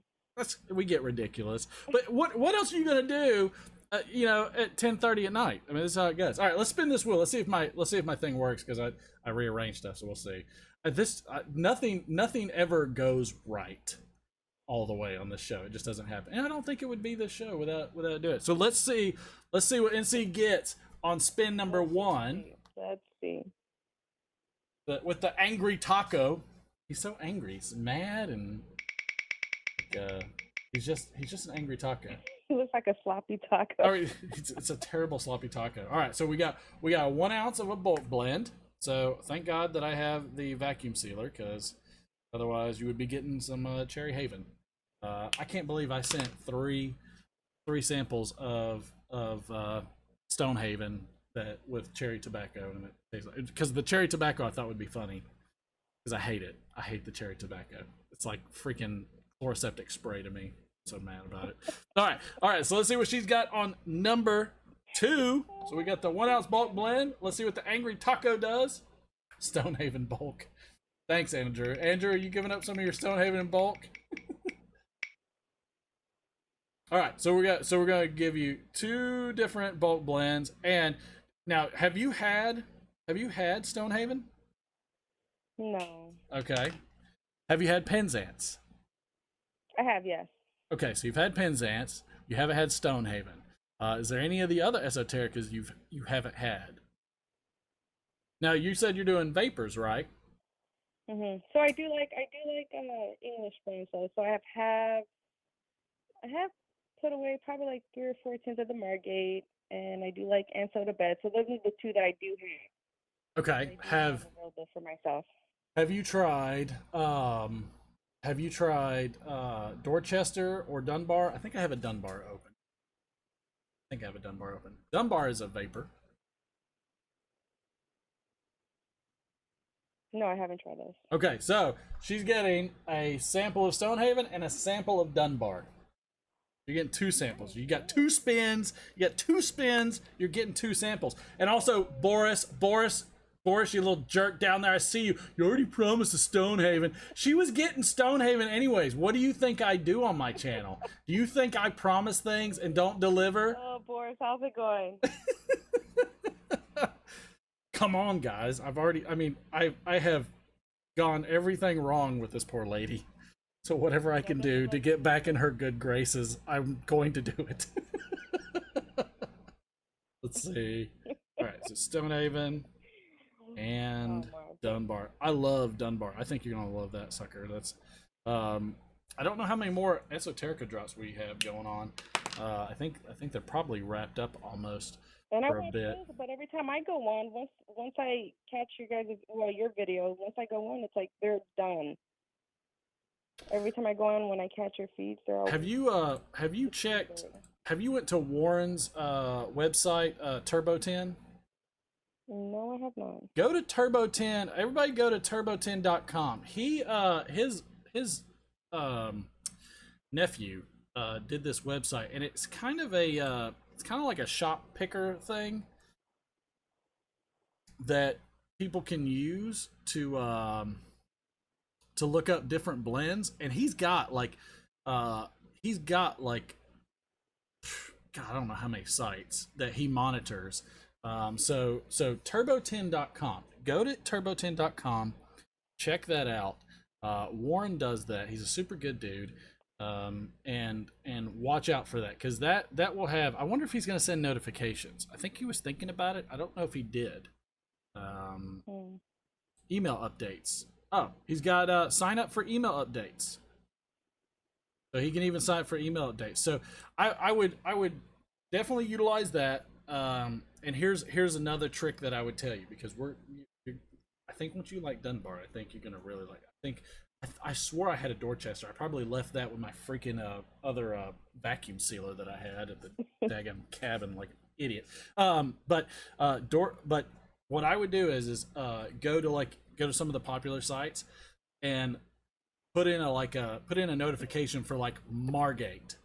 We get ridiculous. But what else are you gonna do? At 10:30 at night. I mean, this is how it goes. All right, let's spin this wheel. Let's see if my thing works, because I rearranged stuff, so we'll see. Nothing ever goes right all the way on this show. It just doesn't happen, and I don't think it would be this show without doing it. So let's see what NC gets on spin number 1. Let's see. With the angry taco. He's so angry. He's mad, and he's just an angry taco. He looks like a sloppy taco. Oh, it's a terrible sloppy taco. All right, so we got 1 ounce of a bulk blend. So thank God that I have the vacuum sealer, because otherwise you would be getting some Cherry Haven. I can't believe I sent three samples of Stonehaven that with cherry tobacco, and because the cherry tobacco I thought would be funny. because I hate it. I hate the cherry tobacco. It's like freaking chloroseptic spray to me. So mad about it. All right. So let's see what she's got on number 2. So we got the 1 ounce bulk blend. Let's see what the Angry Taco does. Stonehaven bulk. Thanks, Andrew. Andrew, are you giving up some of your Stonehaven in bulk? All right, so we're gonna give you 2 different bulk blends. And now, have you had Stonehaven? No. Okay. Have you had Penzance? I have, yes. Okay, so you've had Penzance. You haven't had Stonehaven. Is there any of the other esotericas you haven't had? Now you said you're doing vapors, right? So I do like English brands though. So I have put away probably like 3 or 4 tins of the Margate, and I do like and soda bed. So those are the 2 that I do have. Okay. Have available for myself. Have you tried Dorchester or Dunbar? I think I have a Dunbar open. Dunbar is a vapor. No, I haven't tried those. Okay, so she's getting a sample of Stonehaven and a sample of Dunbar. You're getting 2 samples. You got 2 spins. You're getting 2 samples. And also, Boris, you little jerk down there. I see you. You already promised a Stonehaven. She was getting Stonehaven anyways. What do you think I do on my channel? Do you think I promise things and don't deliver? Oh, Boris, how's it going? Come on, guys. I have gone everything wrong with this poor lady. So whatever I can do to get back in her good graces, I'm going to do it. Let's see. All right, so Stonehaven and Dunbar. I love Dunbar. I think you're gonna love that sucker. That's I don't know how many more Esoterica drops we have going on. I think they're probably wrapped up almost for a bit. But every time I go on, once I catch your videos, once I go on, it's like they're done. Every time I go on, when I catch your feeds, they're all. Have you checked? Have you went to Warren's website, Turbo 10? No, I have not. Go to Turbo 10. Everybody go to turbo10.com. He his nephew did this website, and it's kind of like a shop picker thing that people can use to look up different blends. And he's got like God, I don't know how many sites that he monitors. So turbo10.com. Go to turbo10.com. Check that out. Warren does that. He's a super good dude. And watch out for that, because that will have. I wonder if he's going to send notifications. I think he was thinking about it. I don't know if he did. Email updates. Oh, he's got sign up for email updates. So he can even sign up for email updates. So I would definitely utilize that. And here's another trick that I would tell you, because I think once you like Dunbar, I think you're gonna really like it. I swore I had a Dorchester. I probably left that with my freaking other vacuum sealer that I had at the daggum cabin like an idiot. But what I would do is go to some of the popular sites and put in a notification for like Margate.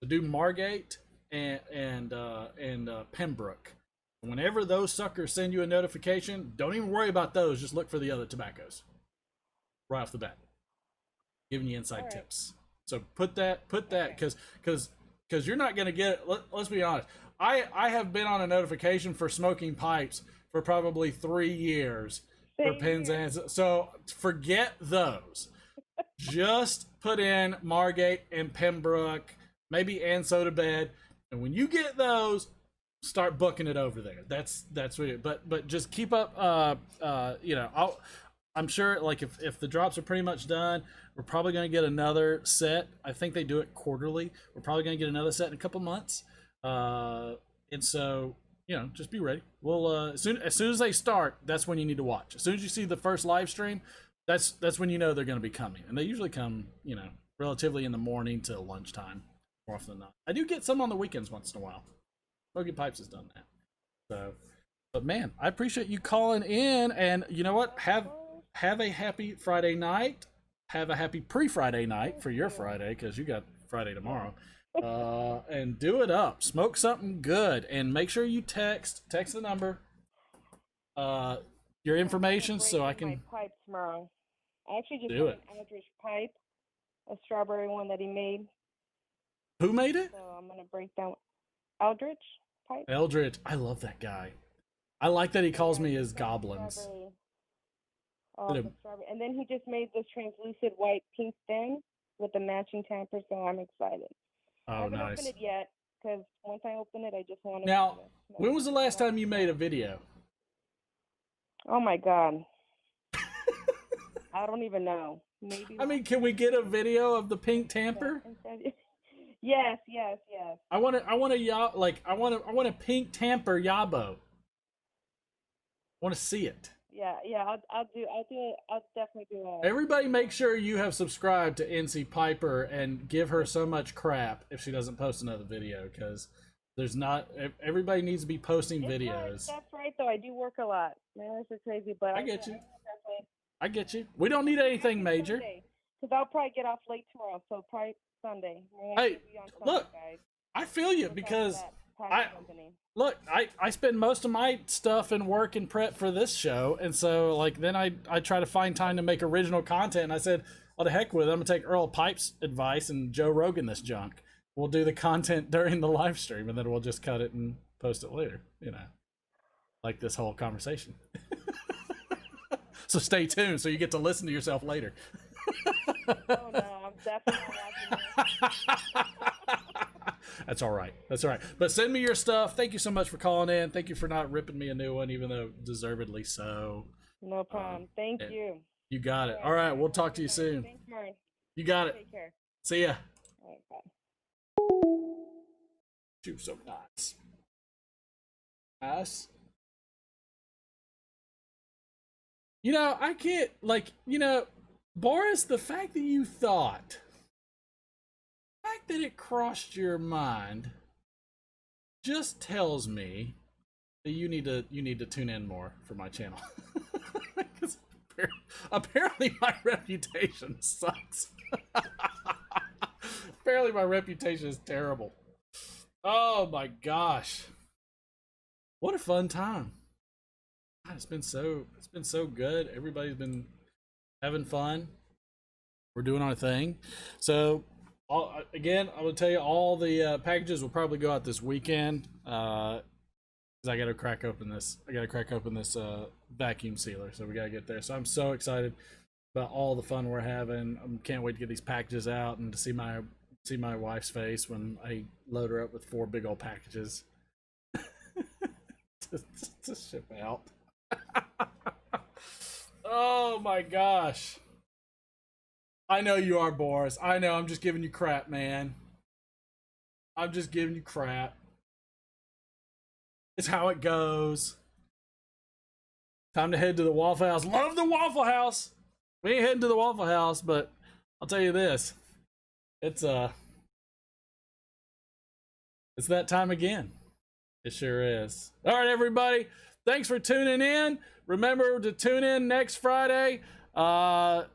So do Margate and Pembroke. Whenever those suckers send you a notification, don't even worry about those. Just look for the other tobaccos right off the bat. Giving you inside tips. So put that because you're not gonna get it. Let's be honest. I have been on a notification for smoking pipes for probably 3 years for Penzance. So forget those. Just put in Margate and Pembroke, maybe and Soda Bed, and when you get those, start booking it over there. That's weird. But just keep up. I'm sure like if the drops are pretty much done, we're probably going to get another set. I think they do it quarterly. We're probably going to get another set in a couple months. And so, just be ready. We'll as soon as they start, that's when you need to watch. As soon as you see the first live stream, that's when you know they're going to be coming. And they usually come, relatively in the morning to lunchtime more often than not. I do get some on the weekends once in a while. Smoking Pipes has done that. So, but man, I appreciate you calling in, and you know what? have a happy Friday night. Have a happy pre-Friday night for your Friday, because you got Friday tomorrow. And do it up. Smoke something good, and make sure you text the number. Your information so I can. My pipe tomorrow. I actually just do got it. an Eldridge pipe, a strawberry one that he made. Who made it? So I'm gonna break down Eldridge pipe. Eldridge. I love that guy. I like that he calls me his goblins. Oh, the strawberry. And then he just made this translucent white pink thin with the matching tamper, so I'm excited. Oh, I haven't nice. opened it yet, because once I open it, I just want to. Now, when was the last time you made a video? Oh my God. I don't even know. Maybe. I mean, can we get a video of the pink tamper? Yes. I want a pink tamper yabo. I want to see it. Yeah. I'll do it. I'll definitely do it. Everybody, make sure you have subscribed to NC Piper and give her so much crap if she doesn't post another video, because there's not. Everybody needs to be posting videos. That's right, though. I do work a lot. Man, this is crazy, but I get you. I get you. We don't need anything major. Because I'll probably get off late tomorrow, so probably Sunday. Hey, look, I feel you, because I spend most of my stuff in work and prep for this show, and so like then I try to find time to make original content. And I said, "Oh, the heck with it! I'm gonna take Earl Pipe's advice and Joe Rogan this junk. We'll do the content during the live stream, and then we'll just cut it and post it later. You know, like this whole conversation." So stay tuned, so you get to listen to yourself later. Oh no, I'm definitely watching. That's all right. That's all right. But send me your stuff. Thank you so much for calling in. Thank you for not ripping me a new one, even though deservedly so. No problem. Thank you. You got it. All right. We'll talk to you soon. Thanks, Murray. You got it. Take care. See ya. All right, bye. She was so nice. Nice. You know, I can't, Boris, the fact that you thought, the fact that it crossed your mind just tells me that you need to tune in more for my channel. Because apparently my reputation sucks. Apparently my reputation is terrible. Oh my gosh. What a fun time. God, it's been so good. Everybody's been having fun. We're doing our thing. So again, I will tell you, all the packages will probably go out this weekend. Because I gotta crack open this vacuum sealer. So we gotta get there. So I'm so excited about all the fun we're having. I can't wait to get these packages out and to see my wife's face when I load her up with 4 big old packages to ship out. Oh my gosh. I know you are, Boris. I know. I'm just giving you crap, man. I'm just giving you crap. It's how it goes. Time to head to the Waffle House. Love the Waffle House. We ain't heading to the Waffle House, but I'll tell you this. It's that time again. It sure is. All right, everybody. Thanks for tuning in. Remember to tune in next Friday. Gosh,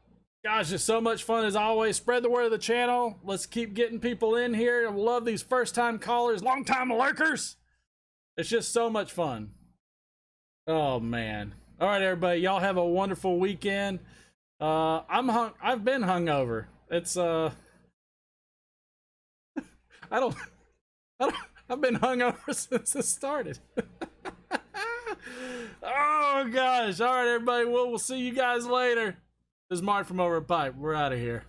it's so much fun as always. Spread the word of the channel. Let's keep getting people in here. I love these first-time callers, long-time lurkers. It's just so much fun. Oh, man. All right, everybody. Y'all have a wonderful weekend. I've been hungover. It's, I've been hungover since it started. Oh gosh. All right, everybody. We'll see you guys later. This is Mark from Over at Pipe. We're out of here.